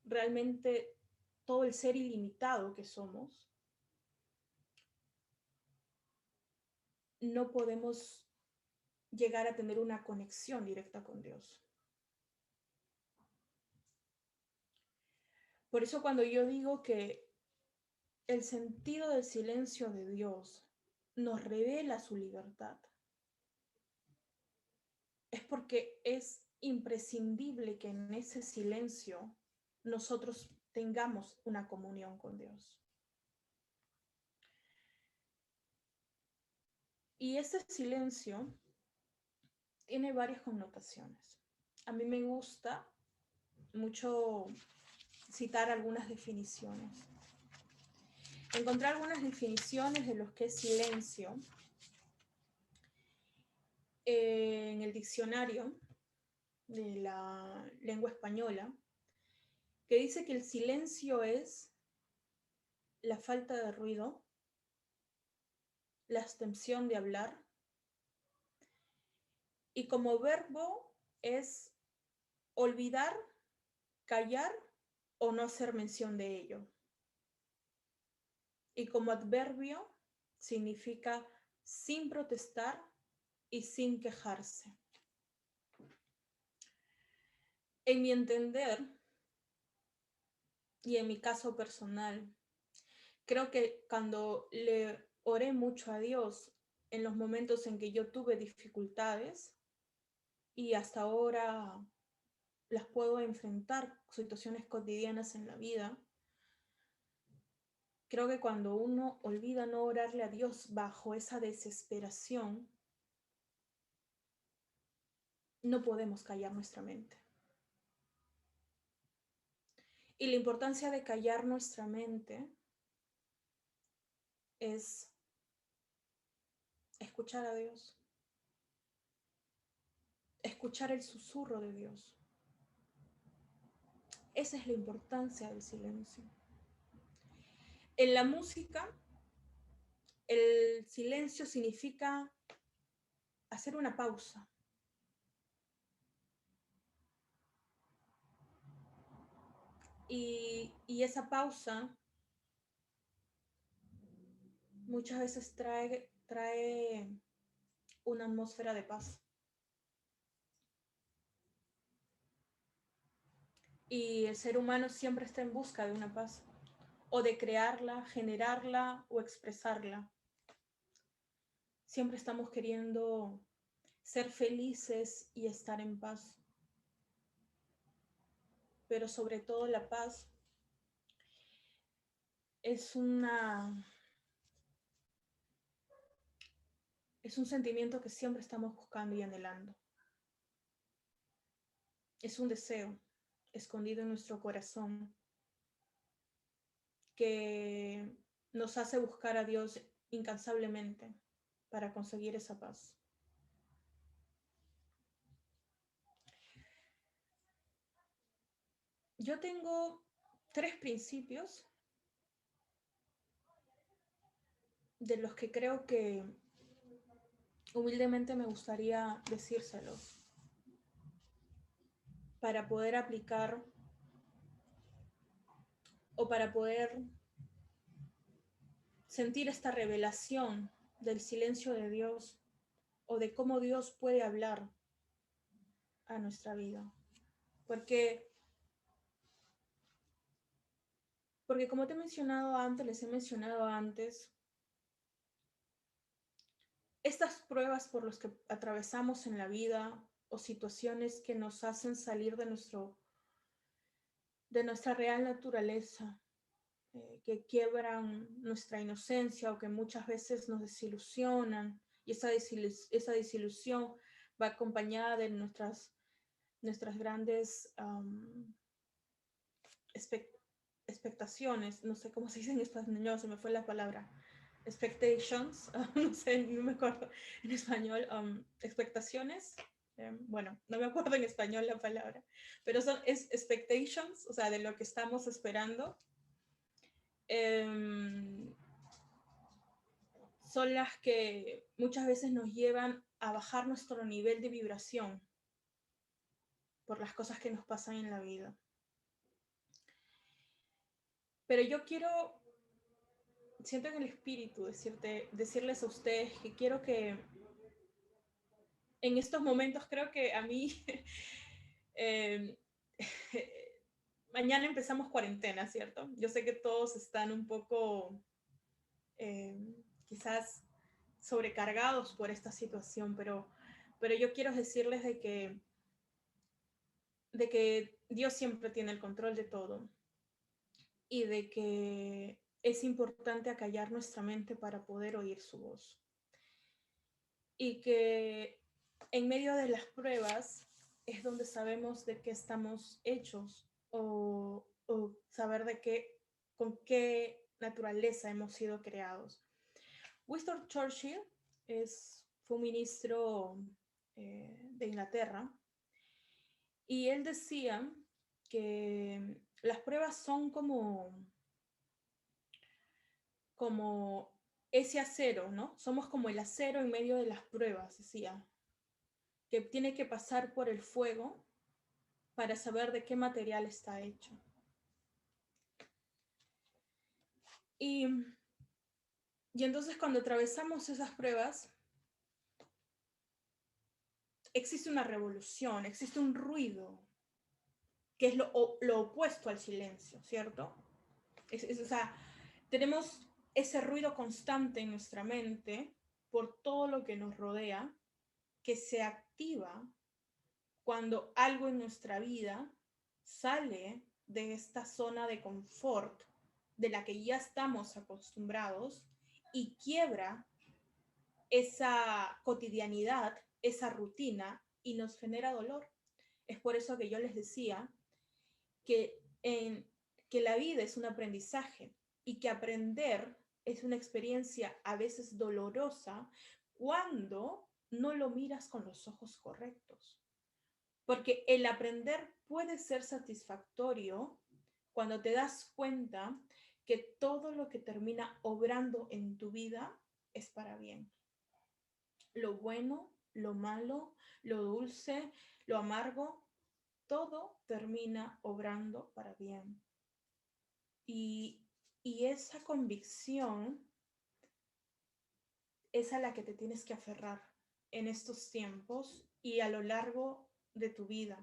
realmente todo el ser ilimitado que somos, no podemos llegar a tener una conexión directa con Dios. Por eso cuando yo digo que el sentido del silencio de Dios nos revela su libertad, es porque es imprescindible que en ese silencio nosotros tengamos una comunión con Dios. Y ese silencio tiene varias connotaciones. A mí me gusta mucho citar algunas definiciones. Encontré algunas definiciones de lo que es silencio en el diccionario de la lengua española, que dice que el silencio es la falta de ruido, la abstención de hablar, y como verbo es olvidar, callar o no hacer mención de ello. Y como adverbio significa sin protestar y sin quejarse. En mi entender, y en mi caso personal, creo que cuando le oré mucho a Dios en los momentos en que yo tuve dificultades y hasta ahora las puedo enfrentar, situaciones cotidianas en la vida, creo que cuando uno olvida no orarle a Dios bajo esa desesperación, no podemos callar nuestra mente. Y la importancia de callar nuestra mente es escuchar a Dios, escuchar el susurro de Dios. Esa es la importancia del silencio. En la música, el silencio significa hacer una pausa. Y esa pausa muchas veces trae una atmósfera de paz. Y el ser humano siempre está en busca de una paz, o de crearla, generarla o expresarla. Siempre estamos queriendo ser felices y estar en paz. Pero sobre todo la paz es un sentimiento que siempre estamos buscando y anhelando. es un deseo escondido en nuestro corazón que nos hace buscar a Dios incansablemente para conseguir esa paz. Yo tengo 3 principios de los que creo que humildemente me gustaría decírselos para poder aplicar o para poder sentir esta revelación del silencio de Dios o de cómo Dios puede hablar a nuestra vida. Porque como te he mencionado antes, les he mencionado antes, estas pruebas por las que atravesamos en la vida o situaciones que nos hacen salir de nuestra real naturaleza, que quiebran nuestra inocencia o que muchas veces nos desilusionan, y esa desilusión va acompañada de nuestras grandes expectaciones, no sé cómo se dice en español, se me fue la palabra, expectations, no sé, no me acuerdo en español, expectaciones, bueno, no me acuerdo en español la palabra, pero es expectations, o sea, de lo que estamos esperando. Son las que muchas veces nos llevan a bajar nuestro nivel de vibración por las cosas que nos pasan en la vida. Pero yo siento en el espíritu decirles a ustedes que quiero que en estos momentos, creo que a mí, mañana empezamos cuarentena, ¿cierto? Yo sé que todos están un poco quizás sobrecargados por esta situación, pero yo quiero decirles de que Dios siempre tiene el control de todo y de que es importante acallar nuestra mente para poder oír su voz. Y que en medio de las pruebas es donde sabemos de qué estamos hechos o saber con qué naturaleza hemos sido creados. Winston Churchill fue un ministro de Inglaterra, y él decía que las pruebas son como ese acero, ¿no? Somos como el acero en medio de las pruebas, decía, que tiene que pasar por el fuego para saber de qué material está hecho. Y entonces cuando atravesamos esas pruebas, existe una revolución, existe un ruido, que es lo opuesto al silencio, ¿cierto? O sea, tenemos ese ruido constante en nuestra mente por todo lo que nos rodea, que se activa cuando algo en nuestra vida sale de esta zona de confort de la que ya estamos acostumbrados y quiebra esa cotidianidad, esa rutina, y nos genera dolor. Es por eso que yo les decía que la vida es un aprendizaje y que aprender es una experiencia a veces dolorosa cuando no lo miras con los ojos correctos. Porque el aprender puede ser satisfactorio cuando te das cuenta que todo lo que termina obrando en tu vida es para bien. Lo bueno, lo malo, lo dulce, lo amargo, todo termina obrando para bien. Y esa convicción es a la que te tienes que aferrar en estos tiempos y a lo largo de tu vida.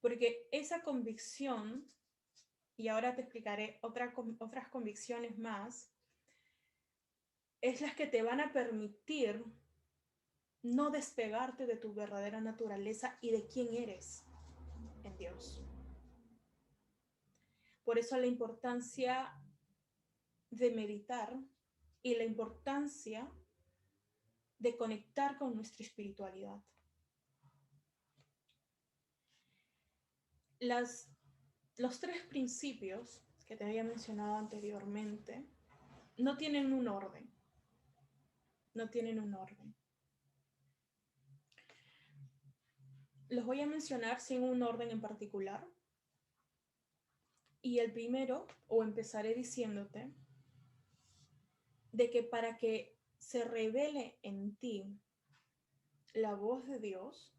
Porque esa convicción, y ahora te explicaré otras convicciones más, es las que te van a permitir no despegarte de tu verdadera naturaleza y de quién eres en Dios. Por eso la importancia de meditar y la importancia de conectar con nuestra espiritualidad. Los tres principios que te había mencionado anteriormente no tienen un orden. No tienen un orden. Los voy a mencionar sin un orden en particular. Y el primero, o empezaré diciéndote, de que para que se revele en ti la voz de Dios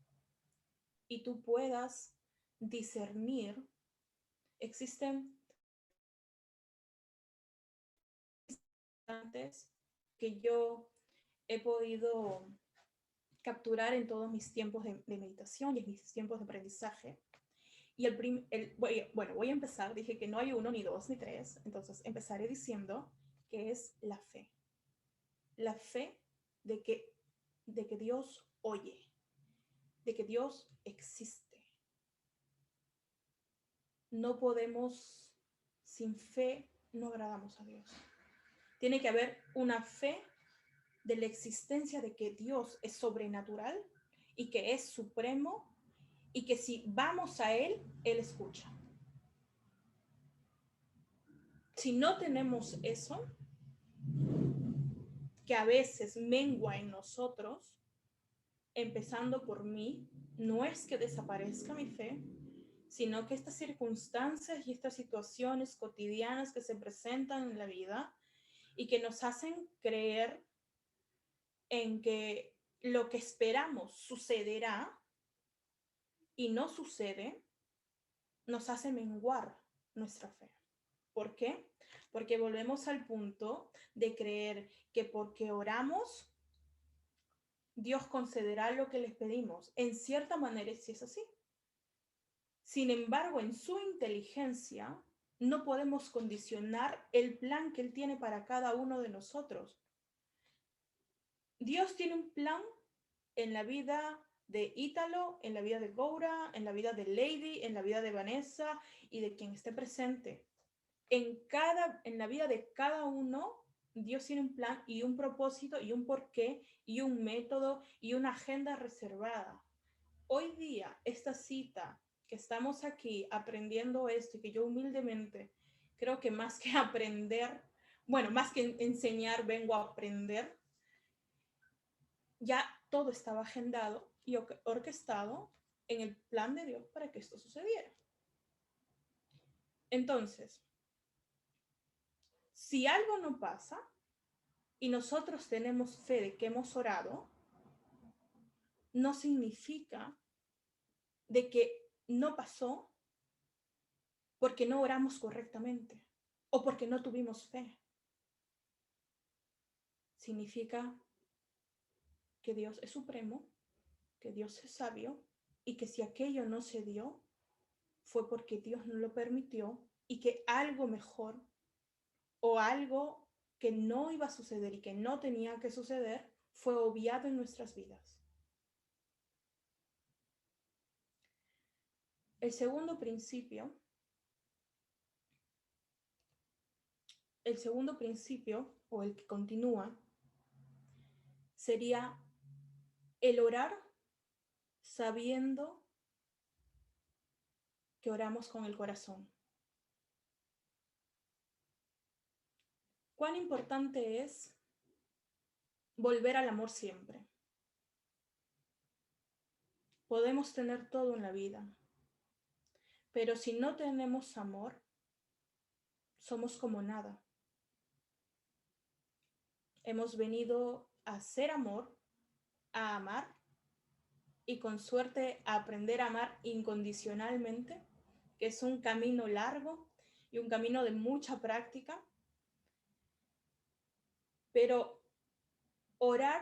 y tú puedas discernir, existen instantes que yo he podido capturar en todos mis tiempos de meditación y en mis tiempos de aprendizaje. Y voy a empezar, dije que no hay uno, ni dos, ni tres, entonces empezaré diciendo que es la fe. La fe de que Dios oye, de que Dios existe. No podemos, sin fe, no agradamos a Dios. Tiene que haber una fe de la existencia de que Dios es sobrenatural y que es supremo y que si vamos a Él, Él escucha. Si no tenemos eso, que a veces mengua en nosotros, empezando por mí, no es que desaparezca mi fe, sino que estas circunstancias y estas situaciones cotidianas que se presentan en la vida y que nos hacen creer en que lo que esperamos sucederá y no sucede, nos hace menguar nuestra fe. ¿Por qué? Porque volvemos al punto de creer que porque oramos, Dios concederá lo que les pedimos. En cierta manera, sí es así. Sin embargo, en su inteligencia, no podemos condicionar el plan que Él tiene para cada uno de nosotros. Dios tiene un plan en la vida de Ítalo, en la vida de Goura, en la vida de Lady, en la vida de Vanessa y de quien esté presente. En la vida de cada uno, Dios tiene un plan y un propósito y un porqué y un método y una agenda reservada. Hoy día, esta cita que estamos aquí aprendiendo esto y que yo humildemente creo que más que aprender, bueno, más que enseñar, vengo a aprender, ya todo estaba agendado y orquestado en el plan de Dios para que esto sucediera. Entonces, si algo no pasa y nosotros tenemos fe de que hemos orado, no significa de que no pasó porque no oramos correctamente o porque no tuvimos fe. Significa que Dios es supremo, que Dios es sabio y que si aquello no se dio fue porque Dios no lo permitió y que algo mejor o algo que no iba a suceder y que no tenía que suceder fue obviado en nuestras vidas. El segundo principio o el que continúa sería el orar sabiendo que oramos con el corazón. ¿Cuán importante es volver al amor siempre? Podemos tener todo en la vida, pero si no tenemos amor, somos como nada. Hemos venido a ser amor, a amar y con suerte a aprender a amar incondicionalmente, que es un camino largo y un camino de mucha práctica. Pero orar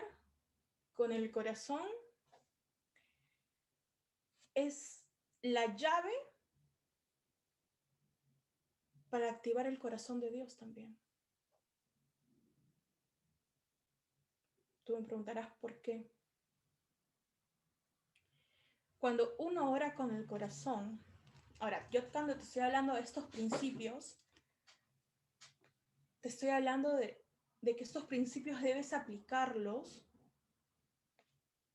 con el corazón es la llave para activar el corazón de Dios también. Tú me preguntarás por qué. Cuando uno ora con el corazón, ahora, yo cuando te estoy hablando de estos principios, te estoy hablando de que estos principios debes aplicarlos,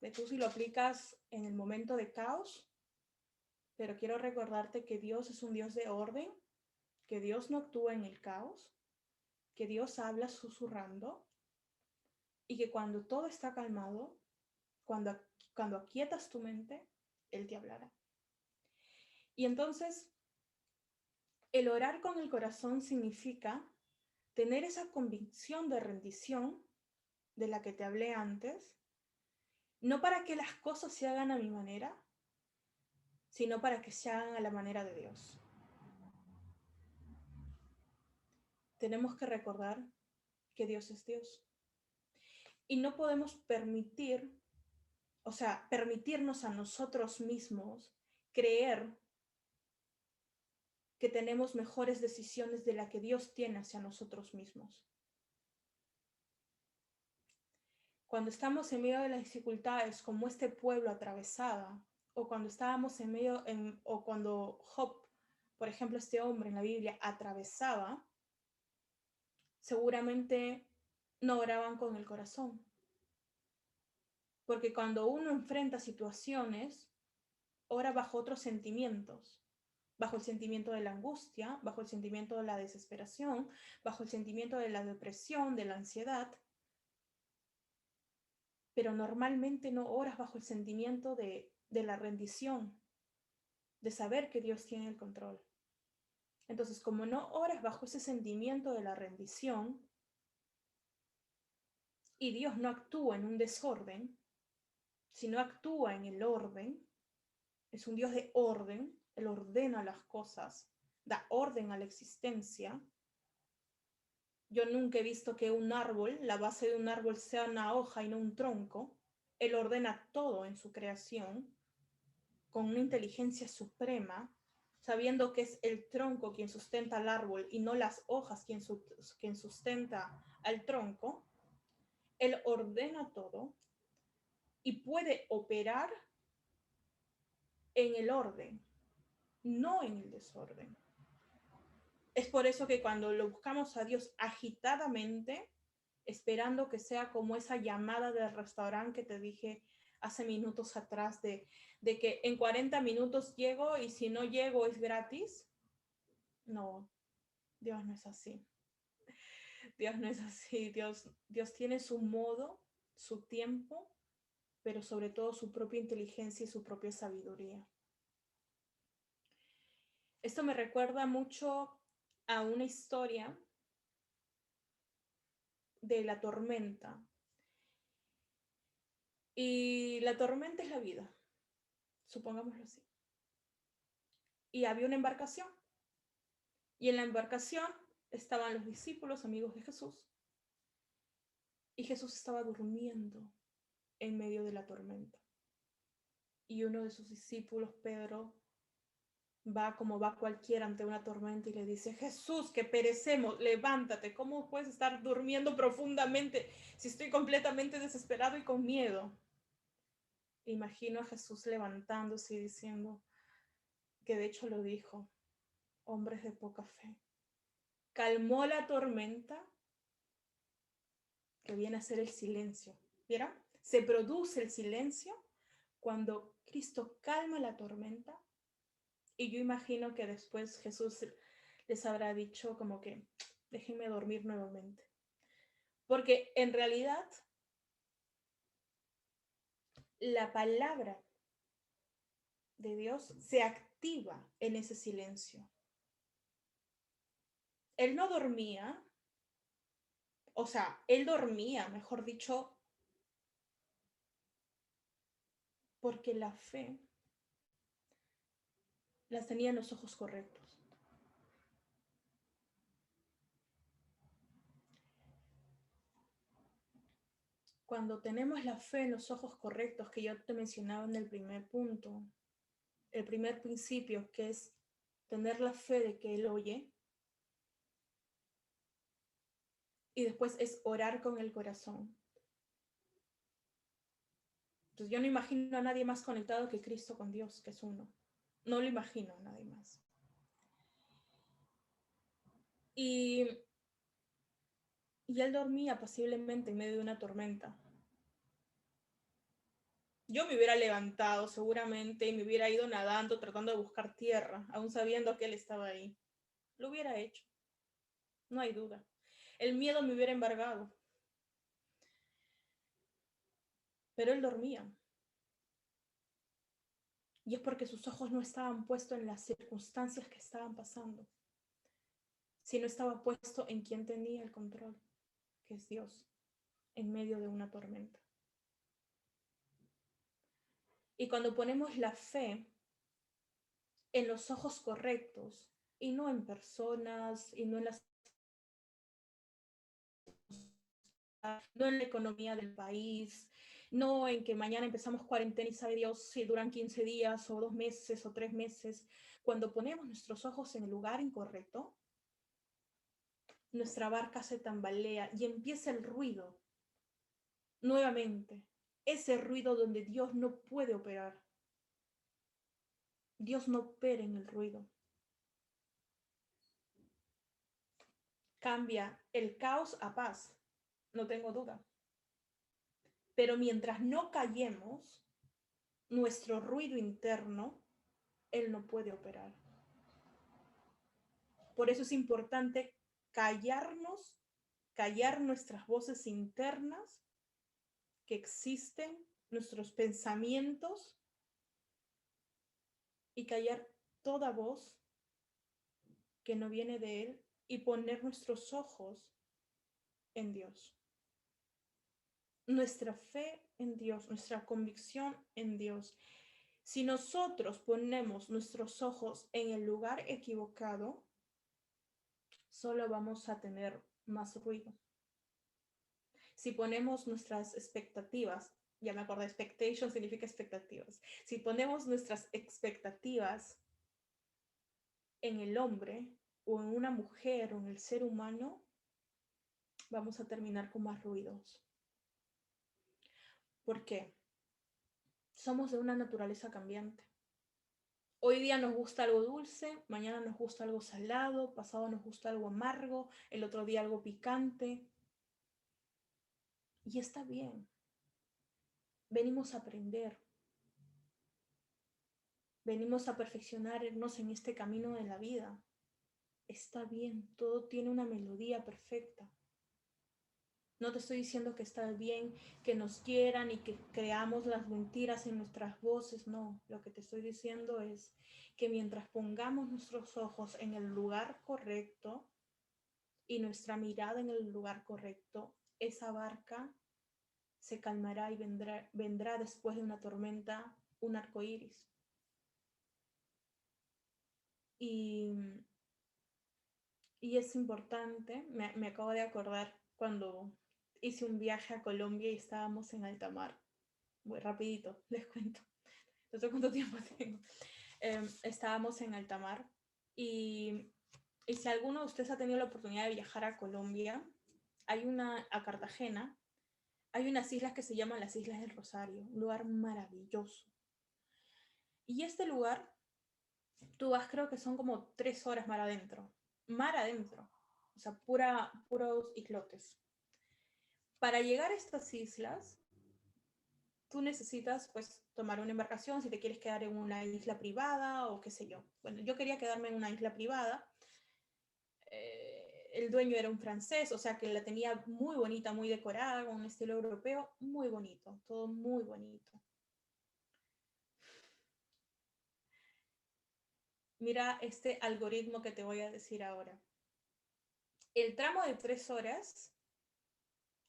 de tú si lo aplicas en el momento de caos, pero quiero recordarte que Dios es un Dios de orden, que Dios no actúa en el caos, que Dios habla susurrando y que cuando todo está calmado, cuando aquietas tu mente, Él te hablará. Y entonces, el orar con el corazón significa tener esa convicción de rendición de la que te hablé antes, no para que las cosas se hagan a mi manera, sino para que se hagan a la manera de Dios. Tenemos que recordar que Dios es Dios. Y no podemos permitirnos a nosotros mismos creer que tenemos mejores decisiones de la que Dios tiene hacia nosotros mismos. Cuando estamos en medio de las dificultades, como este pueblo atravesaba, o cuando estábamos o cuando Job, por ejemplo, este hombre en la Biblia atravesaba, seguramente no oraban con el corazón. Porque cuando uno enfrenta situaciones, ora bajo otros sentimientos, bajo el sentimiento de la angustia, bajo el sentimiento de la desesperación, bajo el sentimiento de la depresión, de la ansiedad, pero normalmente no oras bajo el sentimiento de la rendición, de saber que Dios tiene el control. Entonces, como no oras bajo ese sentimiento de la rendición y Dios no actúa en un desorden, sino actúa en el orden, es un Dios de orden, Él ordena las cosas, da orden a la existencia. Yo nunca he visto que un árbol, la base de un árbol sea una hoja y no un tronco. Él ordena todo en su creación con una inteligencia suprema, sabiendo que es el tronco quien sustenta al árbol y no las hojas quien sustenta al tronco. Él ordena todo y puede operar en el orden, no en el desorden. Es por eso que cuando lo buscamos a Dios agitadamente, esperando que sea como esa llamada del restaurante que te dije hace minutos atrás de que en 40 minutos llego y si no llego es gratis. No, Dios no es así. Dios no es así. Dios tiene su modo, su tiempo, pero sobre todo su propia inteligencia y su propia sabiduría. Esto me recuerda mucho a una historia de la tormenta. Y la tormenta es la vida, supongámoslo así. Y había una embarcación. Y en la embarcación estaban los discípulos, amigos de Jesús. Y Jesús estaba durmiendo en medio de la tormenta. Y uno de sus discípulos, Pedro, va como va cualquiera ante una tormenta y le dice: Jesús, que perecemos, levántate. ¿Cómo puedes estar durmiendo profundamente si estoy completamente desesperado y con miedo? Imagino a Jesús levantándose y diciendo, que de hecho lo dijo: hombres de poca fe. Calmó la tormenta, que viene a ser el silencio. ¿Vieron? Se produce el silencio cuando Cristo calma la tormenta. Y yo imagino que después Jesús les habrá dicho como que déjenme dormir nuevamente. Porque en realidad la palabra de Dios se activa en ese silencio. Él no dormía, él dormía, mejor dicho, porque la fe las tenía en los ojos correctos. Cuando tenemos la fe en los ojos correctos, que yo te mencionaba en el primer punto, el primer principio, que es tener la fe de que Él oye, y después es orar con el corazón. Entonces yo no imagino a nadie más conectado que Cristo con Dios, que es uno. No lo imagino a nadie más. Y él dormía pasiblemente en medio de una tormenta. Yo me hubiera levantado seguramente y me hubiera ido nadando tratando de buscar tierra, aún sabiendo que él estaba ahí. Lo hubiera hecho, no hay duda. El miedo me hubiera embargado. Pero él dormía. Y es porque sus ojos no estaban puestos en las circunstancias que estaban pasando, sino estaba puesto en quien tenía el control, que es Dios, en medio de una tormenta. Y cuando ponemos la fe en los ojos correctos, y no en personas, y no en no en la economía del país, no en que mañana empezamos cuarentena y sabe Dios si duran 15 días o 2 meses o 3 meses. Cuando ponemos nuestros ojos en el lugar incorrecto, nuestra barca se tambalea y empieza el ruido. Nuevamente, ese ruido donde Dios no puede operar. Dios no opera en el ruido. Cambia el caos a paz, no tengo duda. Pero mientras no callemos nuestro ruido interno, Él no puede operar. Por eso es importante callarnos, callar nuestras voces internas que existen, nuestros pensamientos, y callar toda voz que no viene de Él y poner nuestros ojos en Dios. Nuestra fe en Dios, nuestra convicción en Dios. Si nosotros ponemos nuestros ojos en el lugar equivocado, solo vamos a tener más ruido. Si ponemos nuestras expectativas, ya me acordé, expectation significa expectativas. Si ponemos nuestras expectativas en el hombre o en una mujer o en el ser humano, vamos a terminar con más ruidos. ¿Por qué? Somos de una naturaleza cambiante. Hoy día nos gusta algo dulce, mañana nos gusta algo salado, pasado nos gusta algo amargo, el otro día algo picante. Y está bien. Venimos a aprender. Venimos a perfeccionarnos en este camino de la vida. Está bien, todo tiene una melodía perfecta. No te estoy diciendo que está bien que nos quieran y que creamos las mentiras en nuestras voces, no. Lo que te estoy diciendo es que mientras pongamos nuestros ojos en el lugar correcto y nuestra mirada en el lugar correcto, esa barca se calmará y vendrá después de una tormenta un arco iris. Y es importante, me acabo de acordar cuando hice un viaje a Colombia y estábamos en alta mar. Muy rapidito, les cuento. No sé cuánto tiempo tengo. Estábamos en alta mar y si alguno de ustedes ha tenido la oportunidad de viajar a Colombia, a Cartagena, hay unas islas que se llaman las Islas del Rosario, un lugar maravilloso. Y este lugar, tú vas, creo que son como 3 horas mar adentro, o sea, puros islotes. Para llegar a estas islas, tú necesitas pues tomar una embarcación si te quieres quedar en una isla privada o qué sé yo. Bueno, yo quería quedarme en una isla privada. El dueño era un francés, o sea que la tenía muy bonita, muy decorada, con un estilo europeo, muy bonito, todo muy bonito. Mira este algoritmo que te voy a decir ahora. El tramo de 3 horas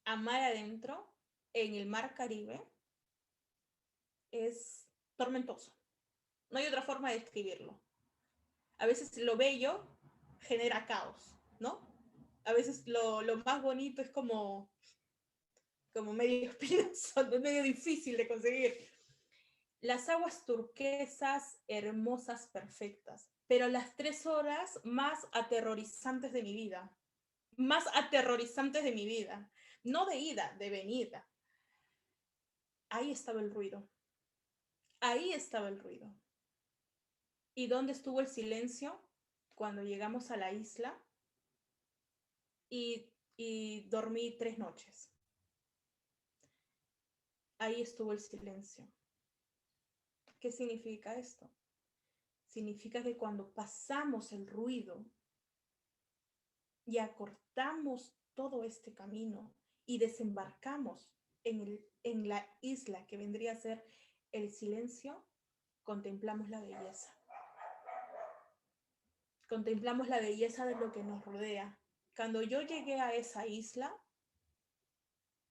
a mar adentro, en el mar Caribe, es tormentoso. No hay otra forma de describirlo. A veces lo bello genera caos, ¿no? A veces lo más bonito es como medio espinoso, medio difícil de conseguir. Las aguas turquesas, hermosas, perfectas, pero las 3 horas más aterrorizantes de mi vida. Más aterrorizantes de mi vida. No de ida, de venida. Ahí estaba el ruido. Ahí estaba el ruido. ¿Y dónde estuvo el silencio? Cuando llegamos a la isla y dormí 3 noches. Ahí estuvo el silencio. ¿Qué significa esto? Significa que cuando pasamos el ruido y acortamos todo este camino y desembarcamos en la isla que vendría a ser el silencio, contemplamos la belleza. Contemplamos la belleza de lo que nos rodea. Cuando yo llegué a esa isla,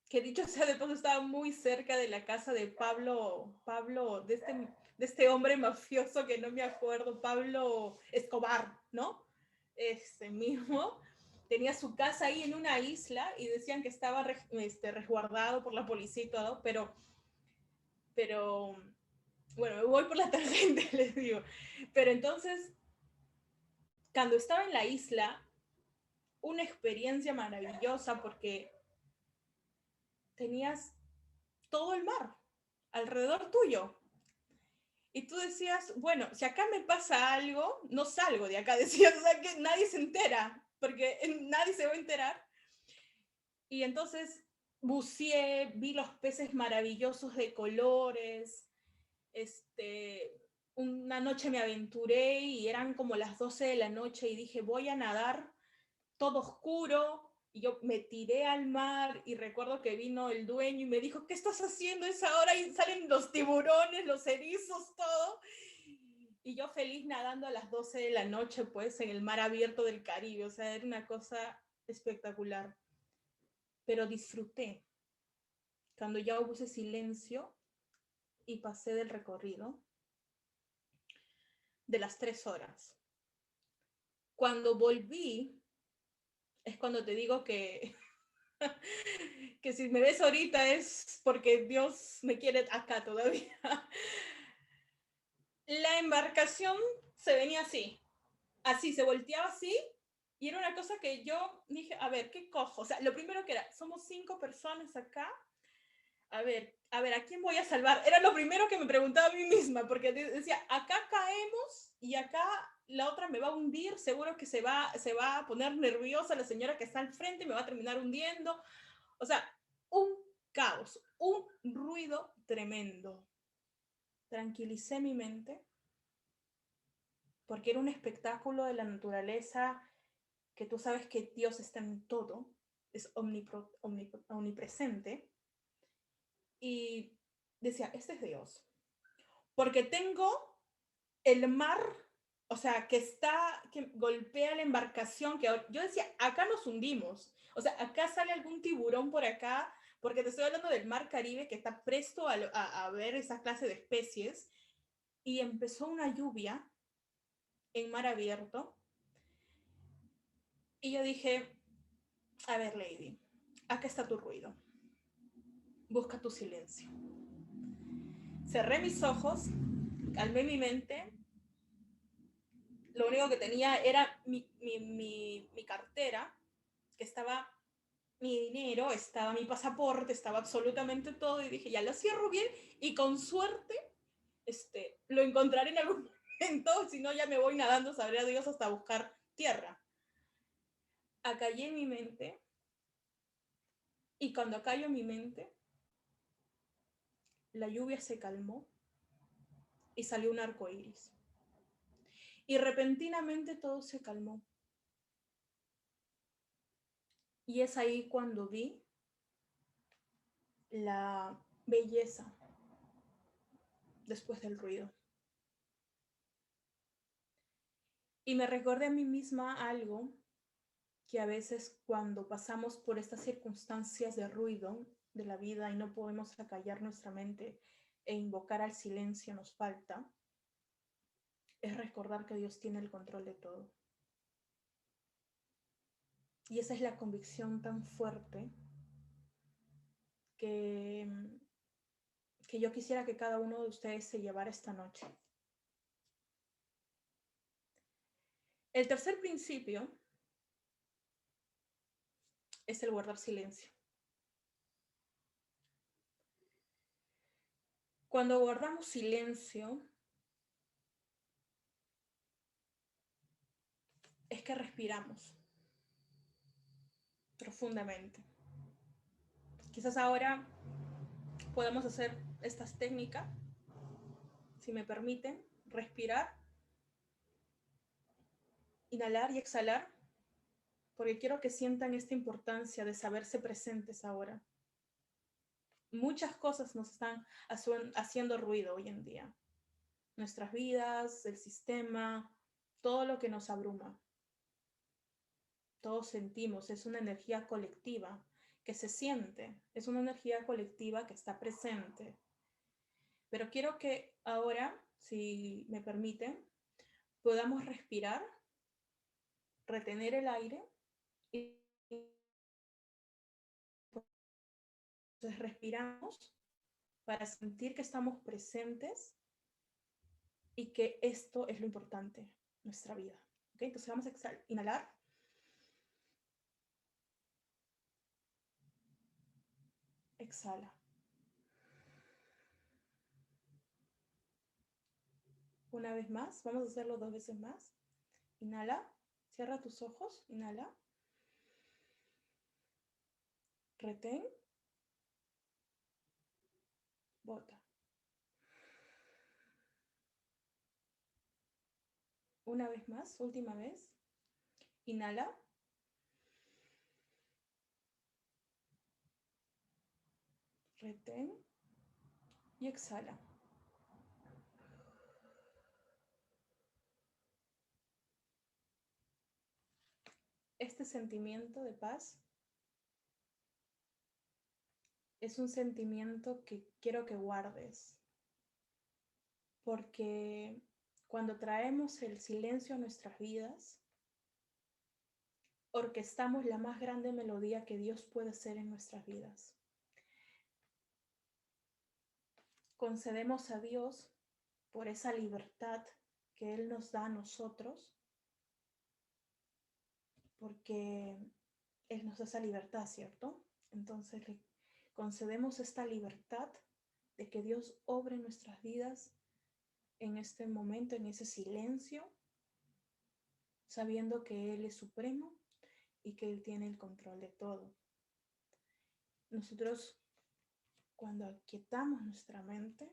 que dicho sea de paso estaba muy cerca de la casa de Pablo, de este hombre mafioso que no me acuerdo, Pablo Escobar, ¿no? Ese mismo. Tenía su casa ahí en una isla y decían que estaba resguardado por la policía y todo, pero bueno, me voy por la tangente, les digo. Pero entonces, cuando estaba en la isla, una experiencia maravillosa porque tenías todo el mar alrededor tuyo. Y tú decías, bueno, si acá me pasa algo, no salgo de acá, decías, o sea, que nadie se entera, porque nadie se va a enterar. Y entonces buceé, vi los peces maravillosos de colores, una noche me aventuré y eran como las 12 de la noche y dije, voy a nadar todo oscuro, y yo me tiré al mar y recuerdo que vino el dueño y me dijo, ¿qué estás haciendo a esa hora? Y salen los tiburones, los erizos, todo. Y yo feliz nadando a las 12 de la noche, pues, en el mar abierto del Caribe. O sea, era una cosa espectacular. Pero disfruté cuando ya hubo ese silencio y pasé del recorrido de las 3 horas. Cuando volví, es cuando te digo que que si me ves ahorita es porque Dios me quiere acá todavía. La embarcación se venía así, se volteaba así, y era una cosa que yo dije, a ver, ¿qué cojo? O sea, lo primero que era, somos 5 personas acá, a ver, ¿a quién voy a salvar? Era lo primero que me preguntaba a mí misma, porque decía, acá caemos y acá la otra me va a hundir, seguro que se va a poner nerviosa la señora que está al frente, me va a terminar hundiendo. O sea, un caos, un ruido tremendo. Tranquilicé mi mente porque era un espectáculo de la naturaleza que tú sabes que Dios está en todo, es omnipresente. Y decía, este es Dios. Porque tengo el mar, o sea, que golpea la embarcación, que yo decía, acá nos hundimos. O sea, acá sale algún tiburón por acá, porque te estoy hablando del mar Caribe, que está presto a ver esa clase de especies. Y empezó una lluvia en mar abierto. Y yo dije, a ver, Lady, acá está tu ruido. Busca tu silencio. Cerré mis ojos, calmé mi mente. Lo único que tenía era mi cartera, que estaba mi dinero, estaba mi pasaporte, estaba absolutamente todo. Y dije, ya lo cierro bien y con suerte lo encontraré en algún momento. Si no, ya me voy nadando, sabré a Dios, hasta buscar tierra. Acallé mi mente. Y cuando acallo mi mente, la lluvia se calmó y salió un arco iris. Y repentinamente todo se calmó. Y es ahí cuando vi la belleza después del ruido. Y me recordé a mí misma algo que a veces cuando pasamos por estas circunstancias de ruido de la vida y no podemos acallar nuestra mente e invocar al silencio nos falta, es recordar que Dios tiene el control de todo. Y esa es la convicción tan fuerte que yo quisiera que cada uno de ustedes se llevara esta noche. El tercer principio es el guardar silencio. Cuando guardamos silencio, es que respiramos profundamente. Quizás ahora podamos hacer estas técnicas si me permiten, respirar, inhalar y exhalar, porque quiero que sientan esta importancia de saberse presentes ahora. Muchas cosas nos están haciendo ruido hoy en día. Nuestras vidas, el sistema, todo lo que nos abruma. Todos sentimos, es una energía colectiva que se siente, es una energía colectiva que está presente. Pero quiero que ahora, si me permiten, podamos respirar, retener el aire y entonces respiramos para sentir que estamos presentes y que esto es lo importante en nuestra vida. ¿Okay? Entonces vamos a inhalar. Exhala. Una vez más, vamos a hacerlo 2 veces más. Inhala, cierra tus ojos, inhala. Retén. Bota. Una vez más, última vez. Inhala. Retén. Y exhala. Este sentimiento de paz es un sentimiento que quiero que guardes, porque cuando traemos el silencio a nuestras vidas, orquestamos la más grande melodía que Dios puede hacer en nuestras vidas. Concedemos a Dios por esa libertad que Él nos da a nosotros, porque Él nos da esa libertad, ¿cierto? Entonces le concedemos esta libertad de que Dios obre en nuestras vidas en este momento, en ese silencio, sabiendo que Él es supremo y que Él tiene el control de todo. Nosotros, cuando aquietamos nuestra mente,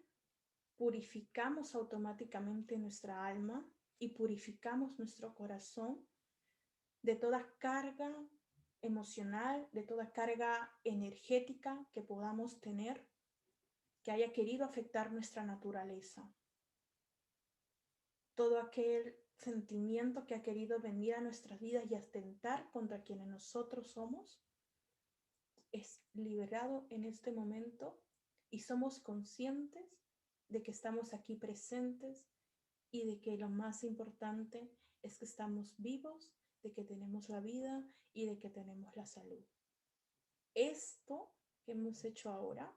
purificamos automáticamente nuestra alma y purificamos nuestro corazón de toda carga emocional, de toda carga energética que podamos tener, que haya querido afectar nuestra naturaleza. Todo aquel sentimiento que ha querido venir a nuestras vidas y atentar contra quienes nosotros somos, es liberado en este momento y somos conscientes de que estamos aquí presentes y de que lo más importante es que estamos vivos, de que tenemos la vida y de que tenemos la salud. Esto que hemos hecho ahora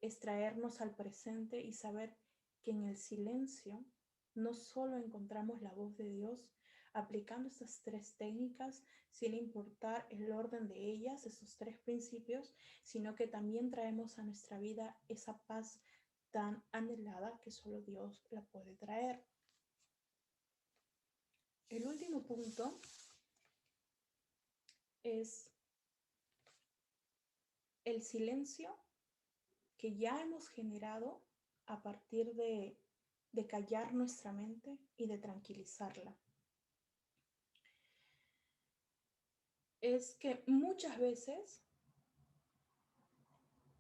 es traernos al presente y saber que en el silencio no solo encontramos la voz de Dios aplicando estas 3 técnicas sin importar el orden de ellas, esos 3 principios, sino que también traemos a nuestra vida esa paz tan anhelada que solo Dios la puede traer. El último punto es el silencio que ya hemos generado a partir de callar nuestra mente y de tranquilizarla. Es que muchas veces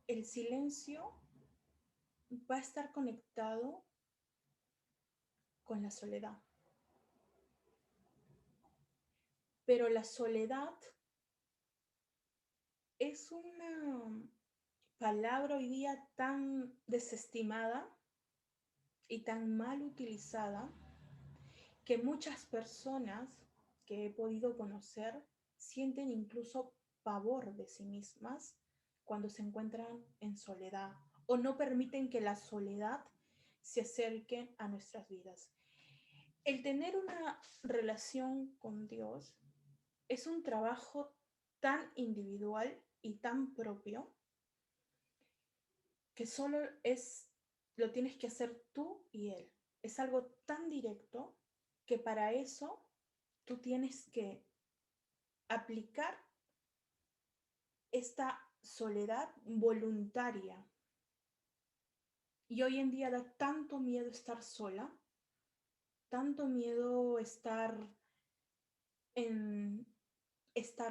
el silencio va a estar conectado con la soledad. Pero la soledad es una palabra hoy día tan desestimada y tan mal utilizada que muchas personas que he podido conocer sienten incluso pavor de sí mismas cuando se encuentran en soledad o no permiten que la soledad se acerque a nuestras vidas. El tener una relación con Dios es un trabajo tan individual y tan propio que solo lo tienes que hacer tú y Él. Es algo tan directo que para eso tú tienes que aplicar esta soledad voluntaria. Y hoy en día da tanto miedo estar sola, tanto miedo estar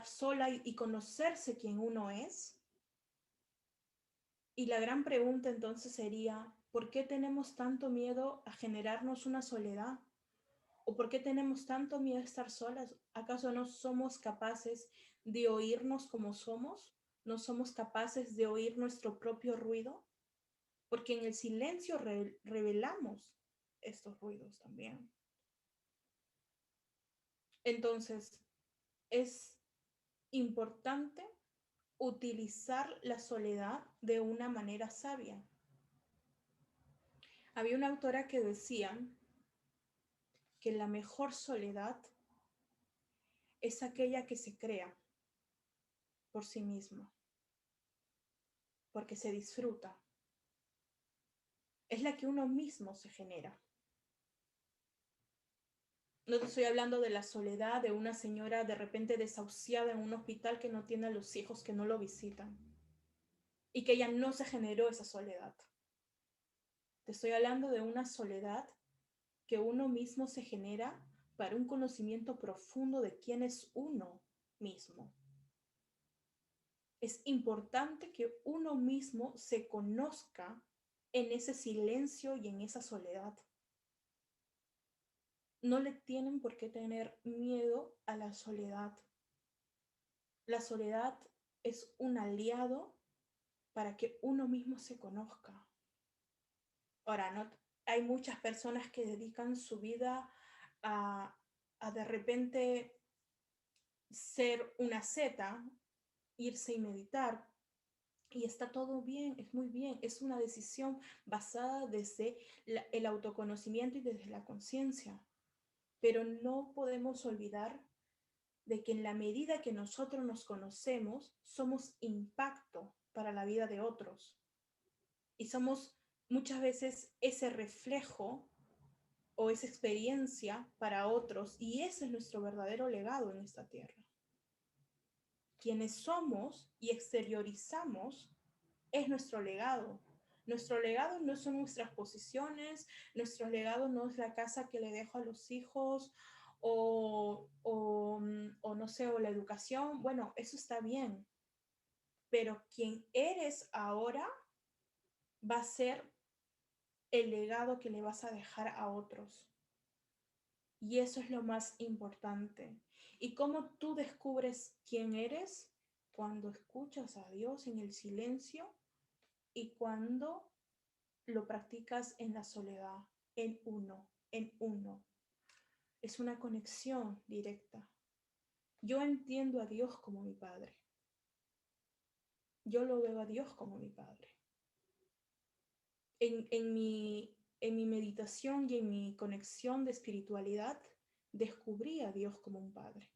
sola y conocerse quién uno es. Y la gran pregunta entonces sería, ¿por qué tenemos tanto miedo a generarnos una soledad? ¿O por qué tenemos tanto miedo a estar solas? ¿Acaso no somos capaces de oírnos como somos? ¿No somos capaces de oír nuestro propio ruido? Porque en el silencio revelamos estos ruidos también. Entonces, es importante utilizar la soledad de una manera sabia. Había una autora que decía que la mejor soledad es aquella que se crea por sí misma, porque se disfruta. Es la que uno mismo se genera. No te estoy hablando de la soledad de una señora de repente desahuciada en un hospital que no tiene a los hijos que no lo visitan y que ella no se generó esa soledad. Te estoy hablando de una soledad que uno mismo se genera para un conocimiento profundo de quién es uno mismo. Es importante que uno mismo se conozca en ese silencio y en esa soledad. No le tienen por qué tener miedo a la soledad. La soledad es un aliado para que uno mismo se conozca. Ahora, no, hay muchas personas que dedican su vida a de repente ser una zeta, irse y meditar, y está todo bien, es muy bien, es una decisión basada desde el autoconocimiento y desde la conciencia, pero no podemos olvidar de que en la medida que nosotros nos conocemos, somos impacto para la vida de otros y somos muchas veces ese reflejo o esa experiencia para otros, y ese es nuestro verdadero legado en esta tierra. Quienes somos y exteriorizamos es nuestro legado. Nuestro legado no son nuestras posiciones, nuestro legado no es la casa que le dejo a los hijos o no sé, o la educación. Bueno, eso está bien, pero quien eres ahora va a ser el legado que le vas a dejar a otros. Y eso es lo más importante. ¿Y cómo tú descubres quién eres? Cuando escuchas a Dios en el silencio y cuando lo practicas en la soledad, en uno, en uno. Es una conexión directa. Yo entiendo a Dios como mi Padre. Yo lo veo a Dios como mi Padre. En mi meditación y en mi conexión de espiritualidad, descubrí a Dios como un Padre.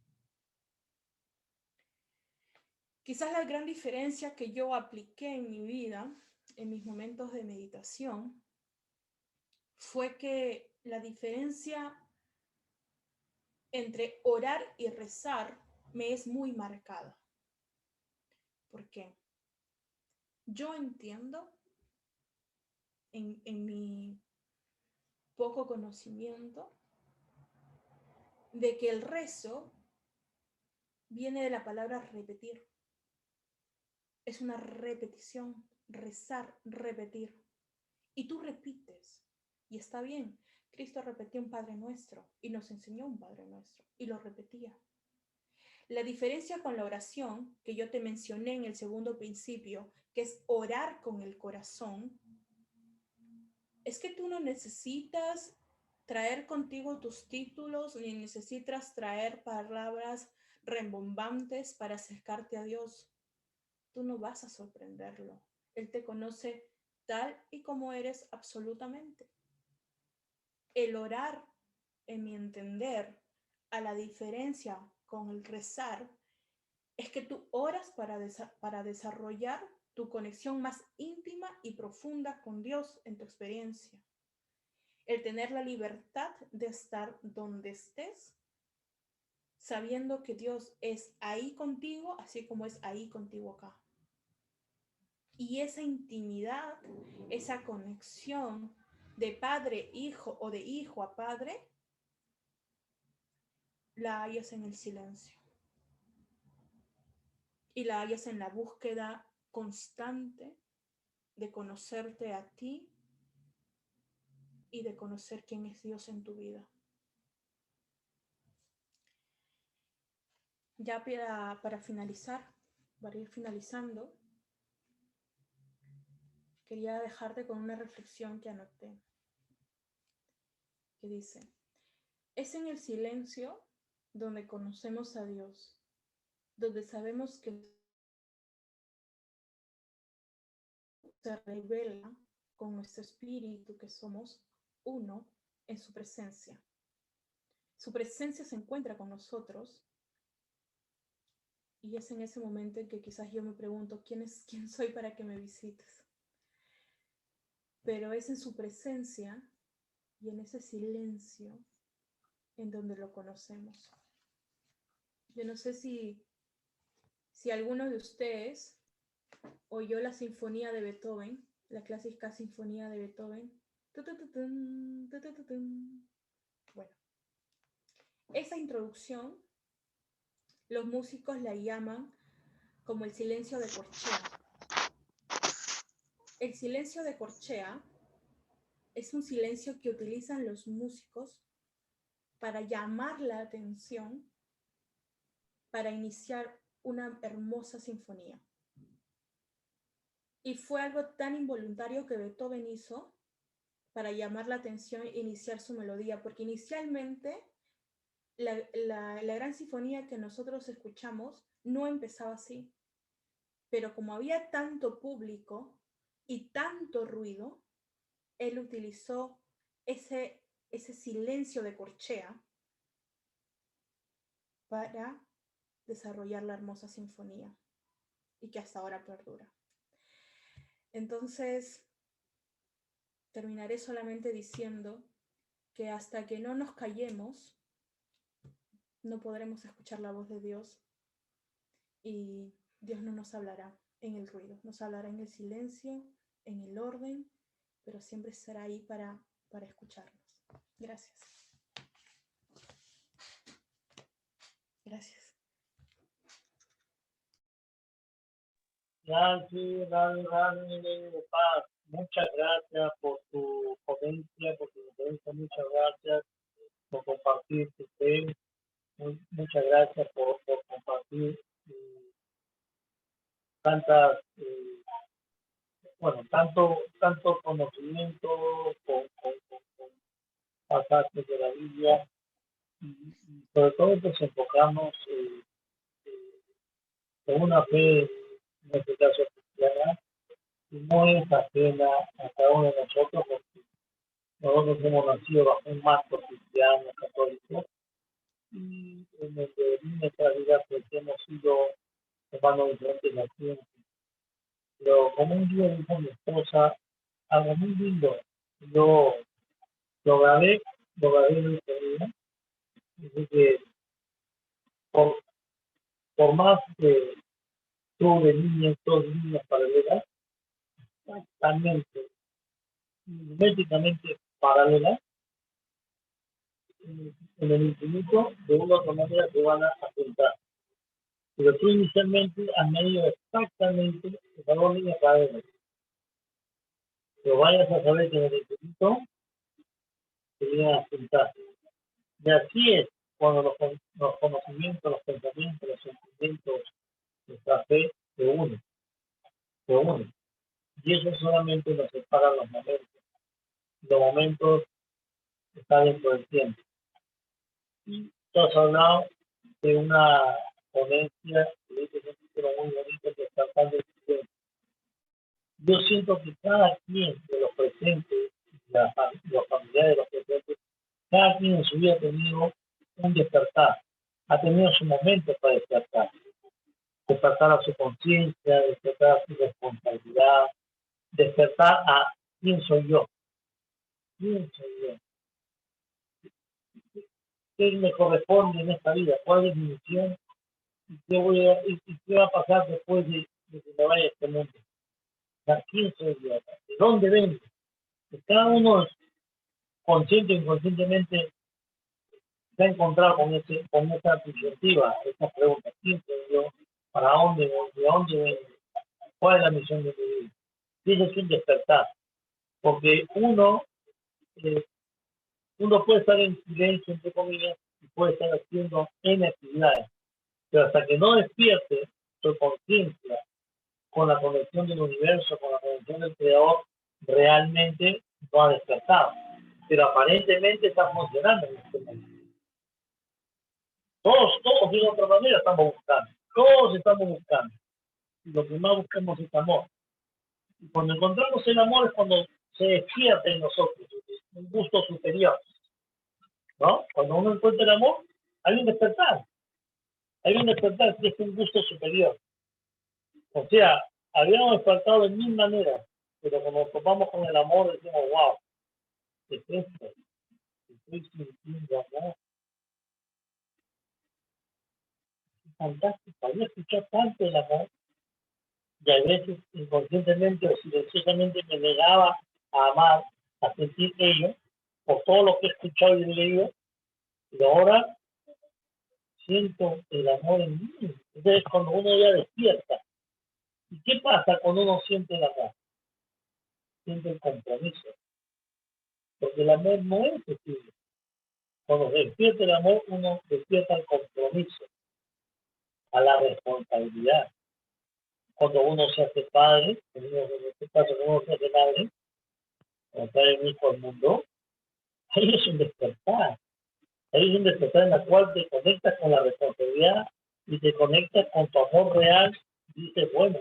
Quizás la gran diferencia que yo apliqué en mi vida, en mis momentos de meditación, fue que la diferencia entre orar y rezar me es muy marcada. ¿Por qué? Yo entiendo en mi poco conocimiento de que el rezo viene de la palabra repetir. Es una repetición, rezar, repetir. Y tú repites, y está bien. Cristo repetía un Padre Nuestro y nos enseñó un Padre Nuestro y lo repetía. La diferencia con la oración que yo te mencioné en el segundo principio, que es orar con el corazón, es que tú no necesitas traer contigo tus títulos ni necesitas traer palabras rembombantes para acercarte a Dios. Tú no vas a sorprenderlo. Él te conoce tal y como eres absolutamente. El orar, en mi entender, a la diferencia con el rezar, es que tú oras para desarrollar tu conexión más íntima y profunda con Dios en tu experiencia. El tener la libertad de estar donde estés, sabiendo que Dios es ahí contigo, así como es ahí contigo acá. Y esa intimidad, esa conexión de padre, hijo o de hijo a padre, la hallas en el silencio. Y la hallas en la búsqueda constante de conocerte a ti y de conocer quién es Dios en tu vida. Ya para finalizar, para ir finalizando, quería dejarte con una reflexión que anoté, que dice: es en el silencio donde conocemos a Dios, donde sabemos que se revela con nuestro espíritu que somos uno en su presencia. Su presencia se encuentra con nosotros y es en ese momento en que quizás yo me pregunto, ¿quién soy para que me visites? Pero es en su presencia y en ese silencio en donde lo conocemos. Yo no sé si alguno de ustedes oyó la sinfonía de Beethoven, la clásica sinfonía de Beethoven. Bueno, esa introducción los músicos la llaman como el silencio de corchea. El silencio de corchea es un silencio que utilizan los músicos para llamar la atención, para iniciar una hermosa sinfonía. Y fue algo tan involuntario que Beethoven hizo para llamar la atención e iniciar su melodía, porque inicialmente la gran sinfonía que nosotros escuchamos no empezaba así, pero como había tanto público y tanto ruido, él utilizó ese silencio de corchea para desarrollar la hermosa sinfonía y que hasta ahora perdura. Entonces, terminaré solamente diciendo que hasta que no nos callemos, no podremos escuchar la voz de Dios y Dios no nos hablará en el ruido, nos hablará en el silencio, en el orden, pero siempre estará ahí para escucharnos. Gracias. Gracias. Paz. Muchas gracias por tu ponencia, muchas gracias por compartir tu fe, muchas gracias por compartir tantas, tanto conocimiento con pasajes de la Biblia y sobre todo pues enfocamos en una fe, en este caso cristiana, y no es ajena a cada uno de nosotros, porque nosotros hemos nacido bajo un marco cristiano, católico, y en el de nuestra vida pues hemos ido tomando diferentes naciones. Pero como un día dijo mi esposa, algo muy lindo, yo lo grabé en el día, así que por más que tuve niñas, dos niñas paralelas, también médicamente paralelas, en el infinito, de una u otra manera te van a apuntar. Pero tú inicialmente has medido exactamente el valor de la cadena. Pero vayas a saber que en el infinito te vienen a apuntar. Y así es cuando los conocimientos, los pensamientos, los sentimientos, nuestra fe se unen. Y eso solamente nos separa los momentos. Los momentos están dentro del tiempo. Y tú has hablado de una ponencia que dice un título muy bonito que está tratando el tiempo. Yo siento que cada quien de los presentes, los familiares de los presentes, cada quien en su vida ha tenido un despertar, ha tenido su momento para despertar a su conciencia, despertar a su responsabilidad, despertar a quién soy yo, qué me corresponde en esta vida, cuál es mi misión y qué va a pasar después de que me vaya a este mundo. ¿Quién soy yo? ¿De dónde vengo? Que cada uno, consciente o inconscientemente, se ha encontrado con esa disyuntiva, esa pregunta: ¿quién soy yo? ¿Para dónde voy? ¿De dónde vengo? ¿Cuál es la misión de mi vida? Y eso es un despertar, porque uno puede estar en silencio, entre comillas, y puede estar haciendo N actividades, pero hasta que no despierte su conciencia con la conexión del universo, con la conexión del creador, realmente no ha despertado. Pero aparentemente está funcionando en este momento. Todos de otra manera estamos buscando. Todos estamos buscando. Y lo que más buscamos es amor. Y cuando encontramos el amor es cuando se despierta en nosotros un gusto superior, ¿no? Cuando uno encuentra el amor, hay un despertar. Hay un despertar que es un gusto superior. O sea, habíamos despertado de mil maneras, pero cuando nos topamos con el amor decimos: wow, ¿qué es esto? Estoy sintiendo amor. Es fantástico. Había escuchado tanto el amor y a veces inconscientemente o silenciosamente me negaba a amar, a sentir ello, por todo lo que he escuchado y he leído, y ahora siento el amor en mí. Entonces cuando uno ya despierta. ¿Y qué pasa cuando uno siente el amor? Siente el compromiso. Porque el amor no es posible. Cuando se despierta el amor, uno despierta el compromiso, a la responsabilidad. Cuando uno se hace padre, en este caso uno se hace madre, cuando trae un hijo al mundo, ahí es un despertar. Ahí es un despertar en la cual te conectas con la responsabilidad y te conectas con tu amor real y dices: bueno,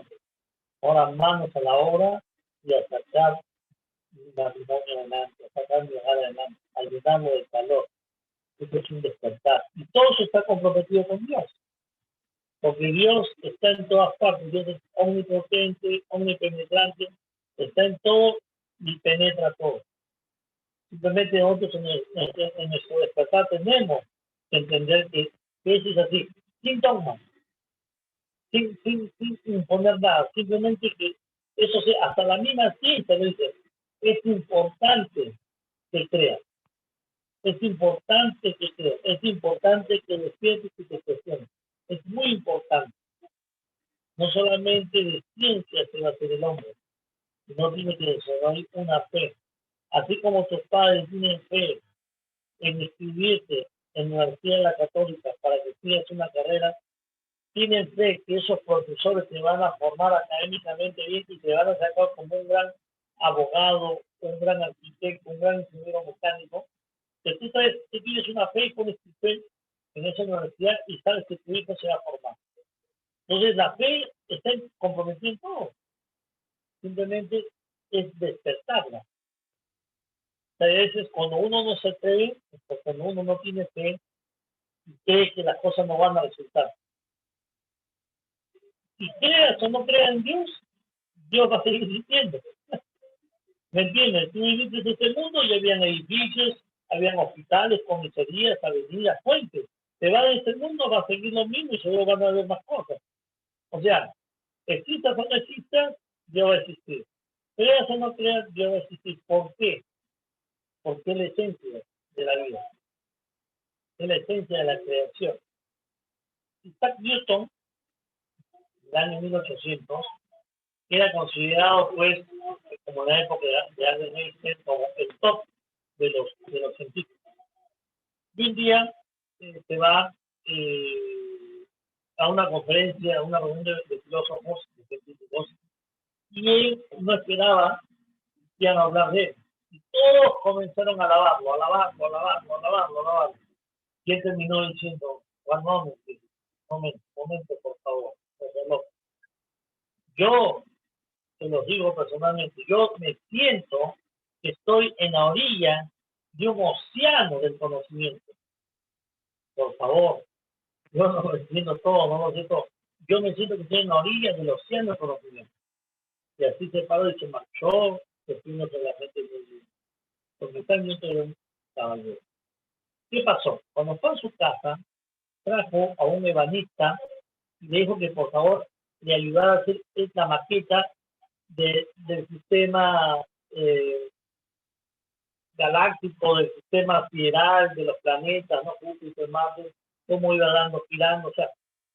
ahora manos a la obra y a sacar mi matrimonio adelante, a sacar mi hogar adelante, a llenarlo de calor. Eso es un despertar. Y todo eso está comprometido con Dios. Porque Dios está en todas partes. Dios es omnipotente, omnipenetrante, está en todo y penetra todo. Simplemente nosotros en nuestro despertar tenemos que entender que eso es así, sin dogma, sin imponer nada, simplemente que eso sea, hasta la misma ciencia lo dice: es importante que creas, es importante que creas, es importante que despiertes y te cuestiones, es muy importante. No solamente de ciencia se va a hacer el hombre, sino tiene que desarrollar una fe. Así como tus padres tienen fe en inscribirte en la Universidad de la Católica para que estudies una carrera, tienen fe que esos profesores te van a formar académicamente bien y te van a sacar como un gran abogado, un gran arquitecto, un gran ingeniero mecánico, que tú sabes que tienes una fe y pones tu fe en esa universidad y sabes que tu hijo se va a formar. Entonces la fe está comprometida en todo. Simplemente es despertarla. A veces cuando uno no se atreve, cuando uno no tiene fe, cree que las cosas no van a resultar. Si creas o no creas en Dios, Dios va a seguir existiendo. ¿Me entiendes? Tú viviste en este mundo y habían edificios, habían hospitales, comisarías, avenidas, puentes. Te va de este mundo, va a seguir lo mismo y seguro van a haber más cosas. O sea, existas o no existas, Dios va a existir. Creas o no creas, Dios va a existir. ¿Por qué? Porque es la esencia de la vida. Es la esencia de la creación. Isaac Newton, en el año 1800, era considerado, pues, como en la época de Albert Einstein, como el top de los científicos. Y un día se va a una conferencia, a una reunión de filósofos, de científicos, y él no esperaba que iban a hablar de él. Y todos comenzaron a alabarlo. Y él terminó diciendo: momento, por favor. Yo, te lo digo personalmente, yo me siento que estoy en la orilla de un océano del conocimiento. Por favor, yo no lo entiendo todo, no lo sé todo. Yo me siento que estoy en la orilla del océano del conocimiento. Y así se paró y se marchó, se fuimos a la gente muy bien. Porque también era un caballero. ¿Qué pasó? Cuando fue a su casa, trajo a un ebanista y le dijo que por favor le ayudara a hacer esta maqueta del sistema galáctico, del sistema sideral, de los planetas, ¿no? Júpiter, Marte, cómo iba dando, girando, o sea,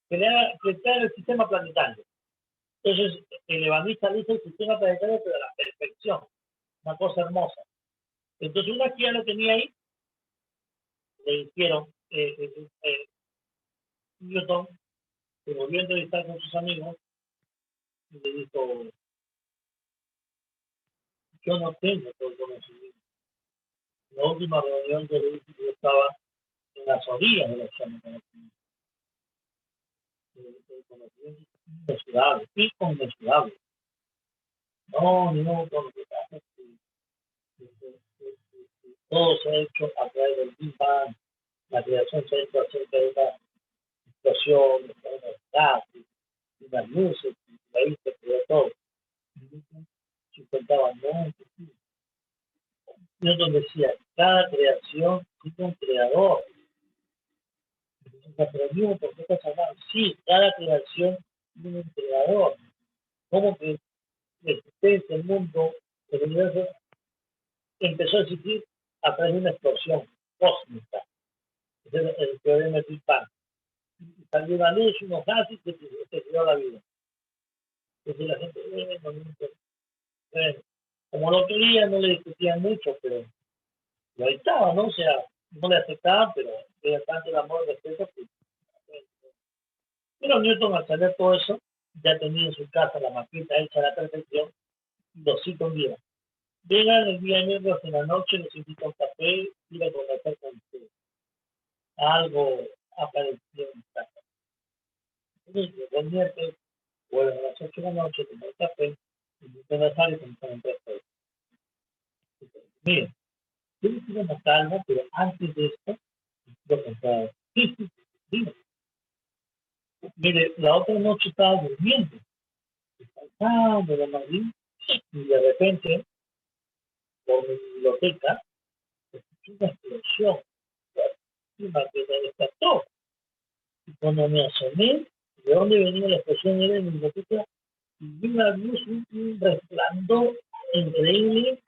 crear el sistema planetario. Entonces, el ebanista dice el sistema planetario, pero a la perfección, una cosa hermosa. Entonces, una que ya lo tenía ahí, le hicieron Newton, se volvió a entrevistar con sus amigos y le dijo, yo no tengo todo el conocimiento. La última reunión que le dije que yo estaba en las orillas del océano conocimiento. El conocimiento es inconmensurable. No, lo que pasa es que todo se ha hecho a través del Big Bang, la creación se ha hecho acerca de una explosión, de unos gases, de unas luces, y ahí se creó todo. Se contaba, no, Newton decía, cada creación tiene un creador. Pero ¿por qué estás hablando? Sí, cada creación tiene un creador. ¿Cómo que la existencia, el mundo, el universo empezó a existir a través de una explosión cósmica? Es el teorema de Big Bang. Salió una luz, unos gases que se creó la vida. Entonces la gente, bueno, como no quería, no le discutían mucho, pero ahí estaba, ¿no? O sea, no le aceptaban, pero era tanto el amor y el respeto que... Pero Newton, al saber todo eso, ya tenía en su casa la maqueta hecha a la perfección, y lo cito un día. Vengan el día miércoles en la noche, les invito a un café, ir a conversar con ustedes. Algo apareció en mi casa. Entonces, el miércoles, bueno, a las 8 de la noche, tomé el café, y me conversar y comenzar a entrar todo. Miren, yo les quiero mostrar algo, pero antes de esto, quiero contar. Sí, dime. Mire, la otra noche estaba durmiendo, descansando de Madrid, y de repente, por mi biblioteca, escuché una explosión, una que me despertó. Y cuando me asomé, de dónde venía la explosión, era en mi biblioteca, y vi una luz, un resplandor increíble,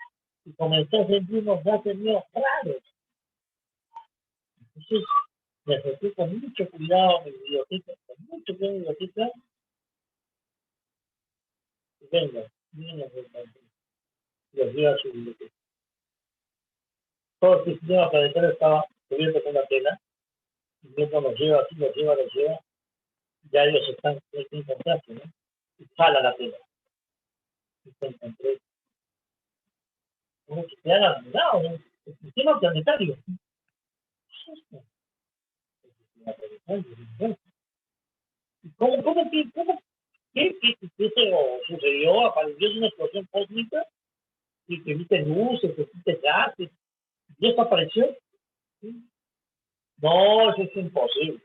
y comencé a sentir unos gases míos raros. Entonces, me acerqué con mucho cuidado a mi biblioteca, con mucho cuidado a mi biblioteca, y venga, miren los resplandores, los vi a su biblioteca. Todo el sistema planetario estaba cubierto con una tela, y mientras los lleva así, los lleva, ya ellos están en contacto, ¿no? Y jala la tela. Y se encontré como que se han admirado, ¿no? El sistema planetario. ¿Qué es esto? El sistema planetario. ¿Y qué eso sucedió? Apareció una explosión cósmica y que viste luces, que viste gases. ¿Y esto apareció? ¿Sí? No, eso es imposible.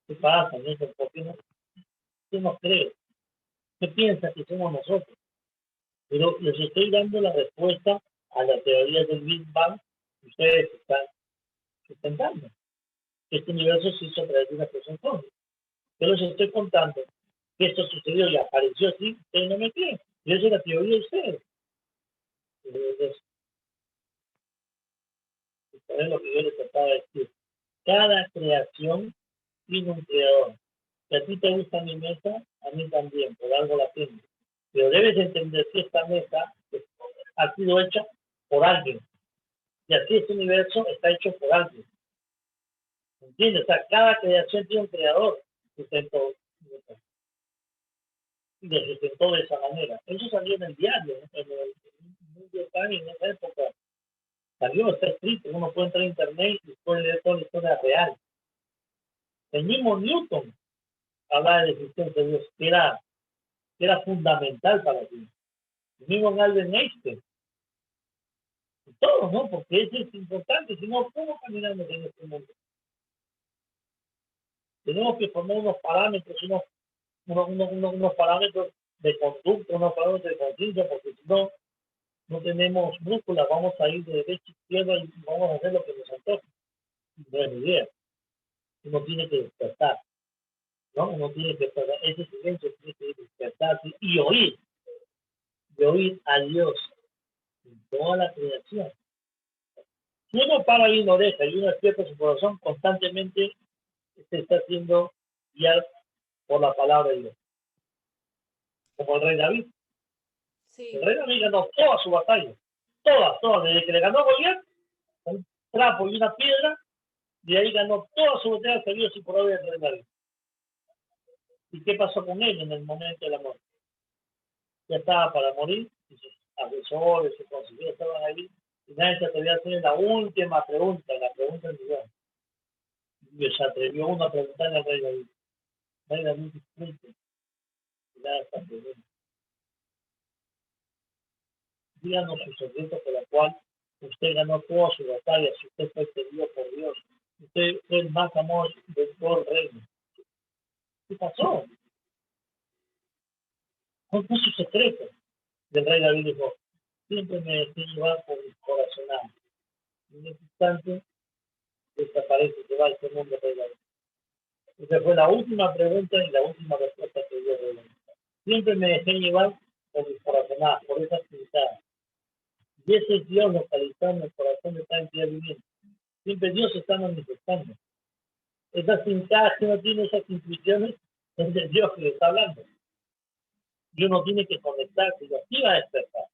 ¿Qué pasa? ¿No? ¿Por qué no cree? ¿Qué piensa que somos nosotros? Pero les estoy dando la respuesta a la teoría del Big Bang que ustedes están sustentando. Este universo se hizo a través de una explosión cósmica. Yo les estoy contando que esto sucedió y apareció así, ustedes no me creen. Y esa es la teoría de ustedes. Entonces, es lo que yo les trataba de decir. Cada creación tiene un creador. Si a ti te gusta mi mesa, a mí también, por algo la tengo. Pero debes entender que esta mesa ha sido hecha por alguien. Y así este universo está hecho por alguien. ¿Entiendes? O sea, cada creación tiene un creador. Sustentó, y lo sustentó de esa manera. Eso salió en el diario, en el New York Times en esa época. Salió, está escrito, uno puede entrar a internet y puede leer toda la historia real. El mismo Newton hablaba de la existencia de Dios, que era fundamental para ti. El mismo Albert Einstein. Y todo, ¿no? Porque eso es importante, si no, ¿cómo caminamos en este mundo? Tenemos que formar unos parámetros, unos parámetros de conducta, unos parámetros de conciencia, porque si no, no tenemos brújula, vamos a ir de derecha a izquierda y vamos a hacer lo que nos antoje. No es mi idea. Uno tiene que despertar, ¿no? Uno tiene que despertar. Ese silencio tiene que despertarse y oír. de oír a Dios en toda la creación. Si uno para bien oreja y uno despierta su corazón, constantemente se está haciendo guiar por la palabra de Dios. Como el rey David. Sí. El rey David ganó todas sus batallas. Todas. Desde que le ganó a Goliat, un trapo y una piedra, de ahí ganó todas sus batallas sabidas y por haber el rey David. ¿Y qué pasó con él en el momento de la muerte? Ya estaba para morir, y sus asesores, sus consejeros estaban ahí, y nadie se atrevía a hacer la última pregunta, la pregunta del millón. Y se atrevió uno a preguntarle al rey David. Rey David, disculpe, nada esta pregunta. Díganos su secreto por el cual usted ganó todas sus batallas, usted fue querido por Dios, usted fue el más amor de todo el reino. ¿Qué pasó? ¿Cuál fue su secreto? El rey David dijo, siempre me dejé llevar por mis corazonadas. En ese instante desaparece, se va a este mundo rey David. Esa fue la última pregunta y la última respuesta que dio rey David. Siempre me dejé llevar por mis corazonadas, por esas pintadas. Y ese es Dios localizado en el corazón de cada entidad viviente. Siempre Dios está manifestando. Esas pintadas que uno tiene, esas intuiciones, es de Dios que le está hablando. Y uno tiene que conectarse y así va a despertar.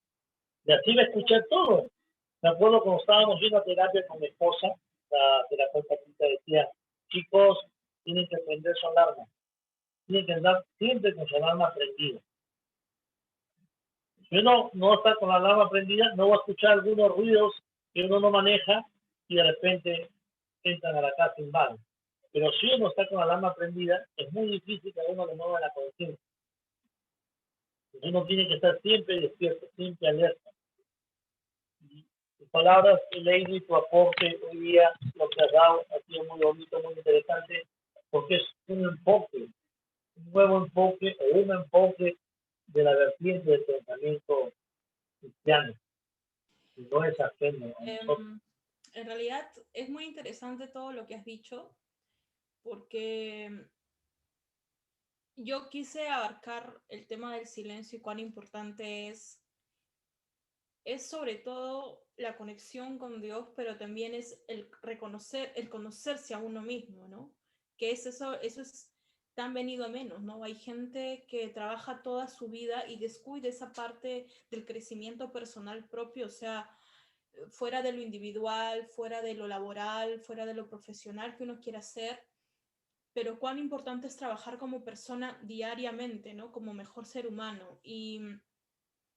Y así va a escuchar todo. Me acuerdo cuando estábamos yendo a terapia con mi esposa, la terapeuta decía, chicos, tienen que prender su alarma. Tienen que andar siempre con su alarma prendida. Si uno no está con la alarma prendida, no va a escuchar algunos ruidos que uno no maneja y de repente entran a la casa y invaden. Pero si uno está con la alarma prendida, es muy difícil que a uno le mueva la conciencia. Uno tiene que estar siempre despierto, siempre alerta. Tus palabras, Lady, tu aporte hoy día, lo que has dado, ha sido muy bonito, muy interesante, porque es un enfoque, un nuevo enfoque o un enfoque de la vertiente del pensamiento cristiano. Y no es ajeno a nosotros. En realidad es muy interesante todo lo que has dicho, porque yo quise abarcar el tema del silencio y cuán importante es sobre todo la conexión con Dios, pero también es el reconocer, el conocerse a uno mismo, ¿no? Que es eso es tan venido a menos, ¿no? Hay gente que trabaja toda su vida y descuida esa parte del crecimiento personal propio, o sea, fuera de lo individual, fuera de lo laboral, fuera de lo profesional que uno quiera hacer, pero cuán importante es trabajar como persona diariamente, ¿no? Como mejor ser humano. Y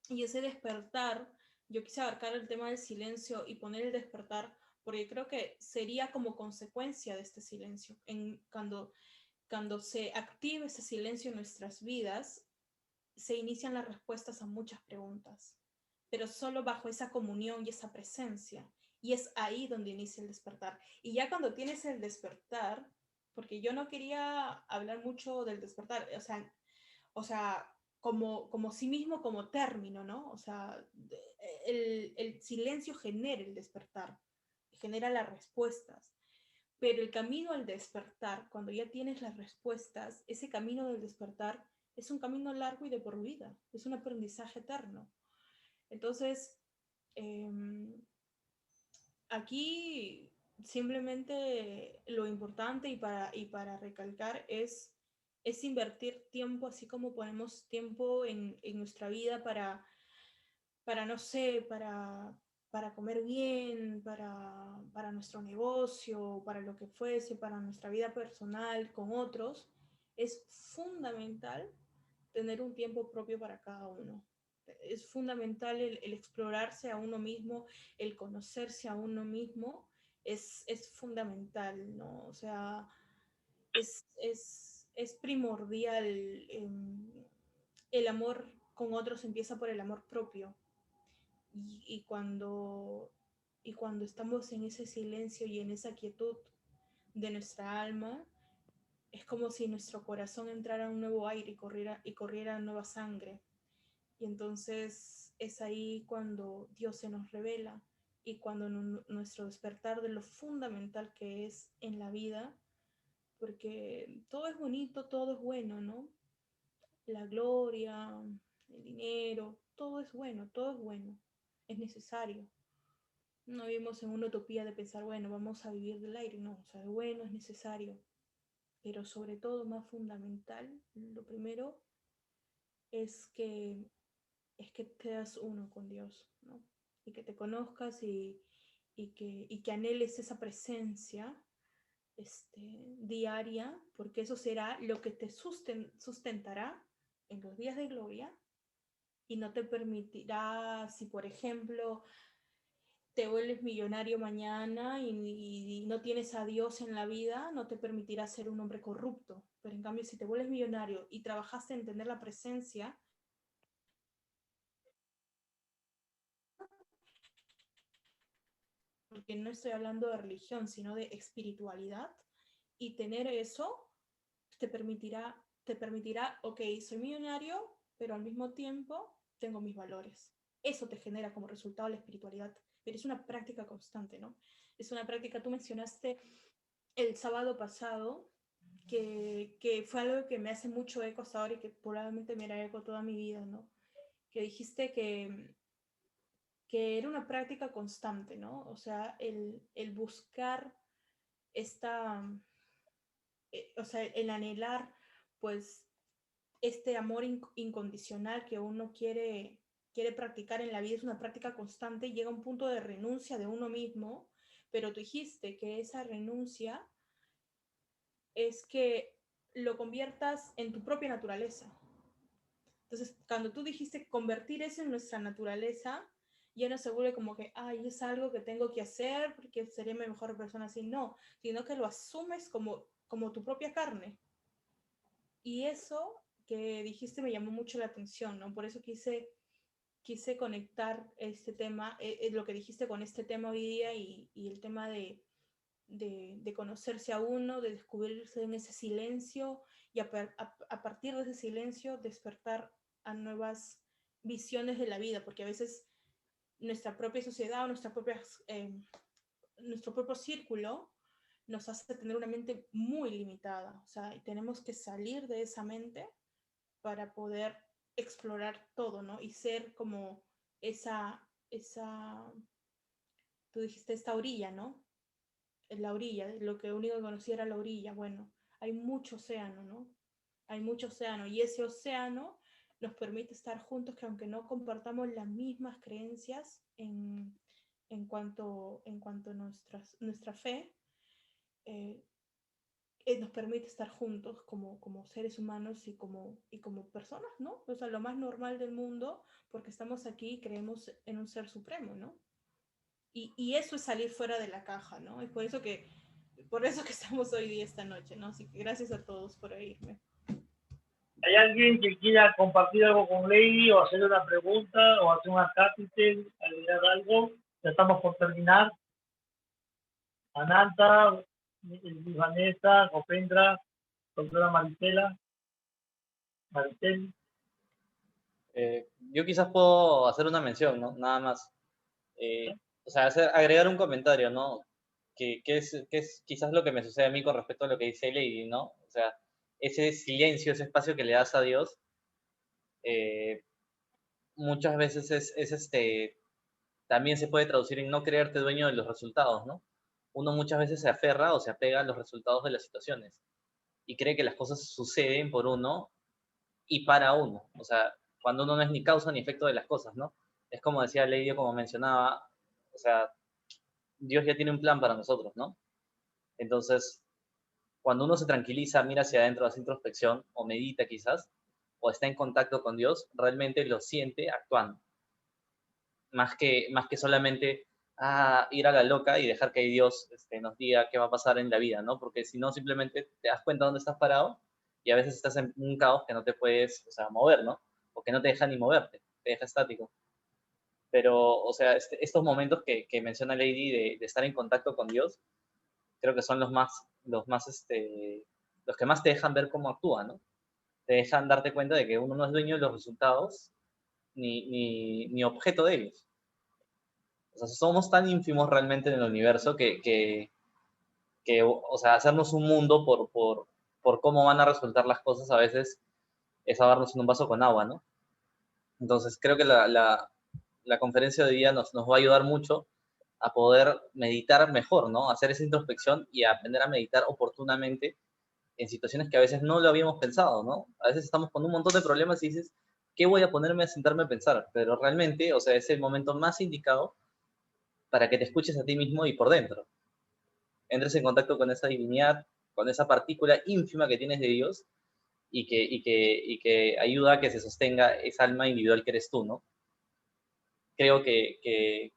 ese despertar, yo quise abarcar el tema del silencio y poner el despertar, porque creo que sería como consecuencia de este silencio. Cuando se active ese silencio en nuestras vidas, se inician las respuestas a muchas preguntas, pero solo bajo esa comunión y esa presencia. Y es ahí donde inicia el despertar. Y ya cuando tienes el despertar, porque yo no quería hablar mucho del despertar, o sea como sí mismo, como término, ¿no? O sea, el silencio genera el despertar, genera las respuestas. Pero el camino al despertar, cuando ya tienes las respuestas, ese camino del despertar es un camino largo y de por vida, es un aprendizaje eterno. Entonces, eh, aquí simplemente lo importante y para recalcar es invertir tiempo, así como ponemos tiempo en nuestra vida para no sé, para comer bien, para nuestro negocio, para lo que fuese, para nuestra vida personal con otros, es fundamental tener un tiempo propio para cada uno. Es fundamental el explorarse a uno mismo, el conocerse a uno mismo, es fundamental, ¿no? O sea, es primordial. El amor con otros empieza por el amor propio. Y cuando estamos en ese silencio y en esa quietud de nuestra alma, es como si nuestro corazón entrara un nuevo aire y corriera nueva sangre. Y entonces es ahí cuando Dios se nos revela y cuando nuestro despertar de lo fundamental que es en la vida, porque todo es bonito, todo es bueno, ¿no? La gloria, el dinero, todo es bueno, todo es bueno, es necesario. No vivimos en una utopía de pensar, bueno, vamos a vivir del aire, no, o sea, es bueno, es necesario, pero sobre todo, más fundamental, lo primero es es que seas uno con Dios, ¿no? Y que te conozcas y que anheles esa presencia diaria, porque eso será lo que te sustentará en los días de gloria y no te permitirá, si por ejemplo te vuelves millonario mañana y no tienes a Dios en la vida, no te permitirá ser un hombre corrupto. Pero en cambio, si te vuelves millonario y trabajaste en tener la presencia, porque no estoy hablando de religión, sino de espiritualidad, y tener eso te permitirá, ok, soy millonario, pero al mismo tiempo tengo mis valores. Eso te genera como resultado la espiritualidad, pero es una práctica constante, ¿no? Es una práctica, tú mencionaste el sábado pasado, que fue algo que me hace mucho eco hasta ahora y que probablemente me hará eco toda mi vida, ¿no? Que dijiste que era una práctica constante, ¿no? O sea, el buscar esta, o sea, el anhelar, pues, este amor incondicional que uno quiere practicar en la vida es una práctica constante y llega a un punto de renuncia de uno mismo, pero tú dijiste que esa renuncia es que lo conviertas en tu propia naturaleza. Entonces, cuando tú dijiste convertir eso en nuestra naturaleza, ya no se vuelve como que, ay, es algo que tengo que hacer porque sería mi mejor persona así, no, sino que lo asumes como tu propia carne. Y eso que dijiste me llamó mucho la atención, ¿no? Por eso quise conectar este tema, lo que dijiste con este tema hoy día y el tema de conocerse a uno, de descubrirse en ese silencio y a partir de ese silencio despertar a nuevas visiones de la vida, porque a veces nuestra propia sociedad o nuestro propio círculo nos hace tener una mente muy limitada, o sea, tenemos que salir de esa mente para poder explorar todo, ¿no? Y ser como esa, tú dijiste esta orilla, ¿no? En la orilla, lo que único que conocía era la orilla. Bueno, hay mucho océano, ¿no? Hay mucho océano y ese océano nos permite estar juntos que aunque no compartamos las mismas creencias en cuanto a nuestra fe, eh, nos permite estar juntos como seres humanos y como personas, ¿no? O sea, lo más normal del mundo porque estamos aquí y creemos en un ser supremo, ¿no? Y eso es salir fuera de la caja, ¿no? Es por eso que estamos hoy día esta noche, ¿no? Así que gracias a todos por oírme. ¿Hay alguien que quiera compartir algo con Lady o hacer una pregunta o hacer una cápita, agregar algo? Ya estamos por terminar. Ananta, Vanessa, Copendra, doctora Maricel. Yo quizás puedo hacer una mención, ¿no? Nada más. O sea, agregar un comentario, ¿no? Que es quizás lo que me sucede a mí con respecto a lo que dice Lady, ¿no? O sea, ese silencio, ese espacio que le das a Dios, muchas veces también se puede traducir en no creerte dueño de los resultados, ¿no? Uno muchas veces se aferra o se apega a los resultados de las situaciones y cree que las cosas suceden por uno y para uno. O sea, cuando uno no es ni causa ni efecto de las cosas, ¿no? Es como decía Lady, como mencionaba, o sea, Dios ya tiene un plan para nosotros, ¿no? Entonces, cuando uno se tranquiliza, mira hacia adentro, hace introspección, o medita quizás, o está en contacto con Dios, realmente lo siente actuando. Más que solamente ir a la loca y dejar que Dios nos diga qué va a pasar en la vida, ¿no? Porque si no, simplemente te das cuenta dónde estás parado y a veces estás en un caos que no te puedes, o sea, mover, ¿no? O que no te deja ni moverte, te deja estático. Pero, o sea, estos momentos que menciona Lady de estar en contacto con Dios, creo que son los que más te dejan ver cómo actúa, ¿no? Te dejan darte cuenta de que uno no es dueño de los resultados ni objeto de ellos. O sea, somos tan ínfimos realmente en el universo que o sea, hacernos un mundo por cómo van a resultar las cosas a veces es ahogarnos en un vaso con agua, ¿no? Entonces, creo que la conferencia de hoy día nos va a ayudar mucho a poder meditar mejor, ¿no? Hacer esa introspección y a aprender a meditar oportunamente en situaciones que a veces no lo habíamos pensado, ¿no? A veces estamos con un montón de problemas y dices, ¿qué voy a ponerme a sentarme a pensar? Pero realmente, o sea, es el momento más indicado para que te escuches a ti mismo y por dentro. Entres en contacto con esa divinidad, con esa partícula ínfima que tienes de Dios y que ayuda a que se sostenga esa alma individual que eres tú, ¿no? Creo que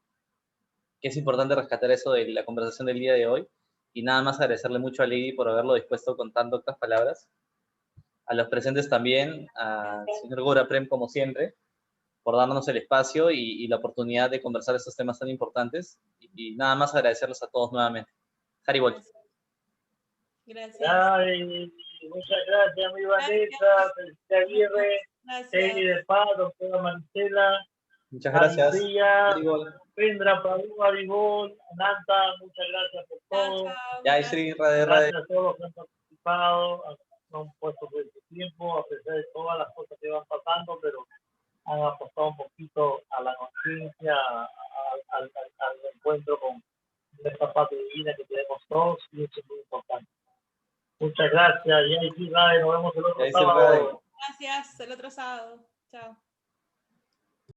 es importante rescatar eso de la conversación del día de hoy y nada más agradecerle mucho a Lady por haberlo dispuesto con tan pocas palabras, a los presentes también, al señor Gora Prem como siempre, por darnos el espacio y la oportunidad de conversar estos temas tan importantes y nada más agradecerles a todos nuevamente. Haribol. Gracias. Ay, muchas gracias, mi Vanessa, Felicia Aguirre, Heidi de Paz, doctora Maricela, Muchas gracias. Pendra, Pablo, Arigol, Ananta, muchas gracias por todo. Ya, Sri, Radhe, Gracias a todos los que han participado, han puesto por su tiempo, a pesar de todas las cosas que van pasando, pero han apostado un poquito a la conciencia, al encuentro con esta parte divina que tenemos todos, y eso es muy importante. Muchas gracias, y ahí sí, nos vemos el otro sábado. Gracias, el otro sábado. Chao.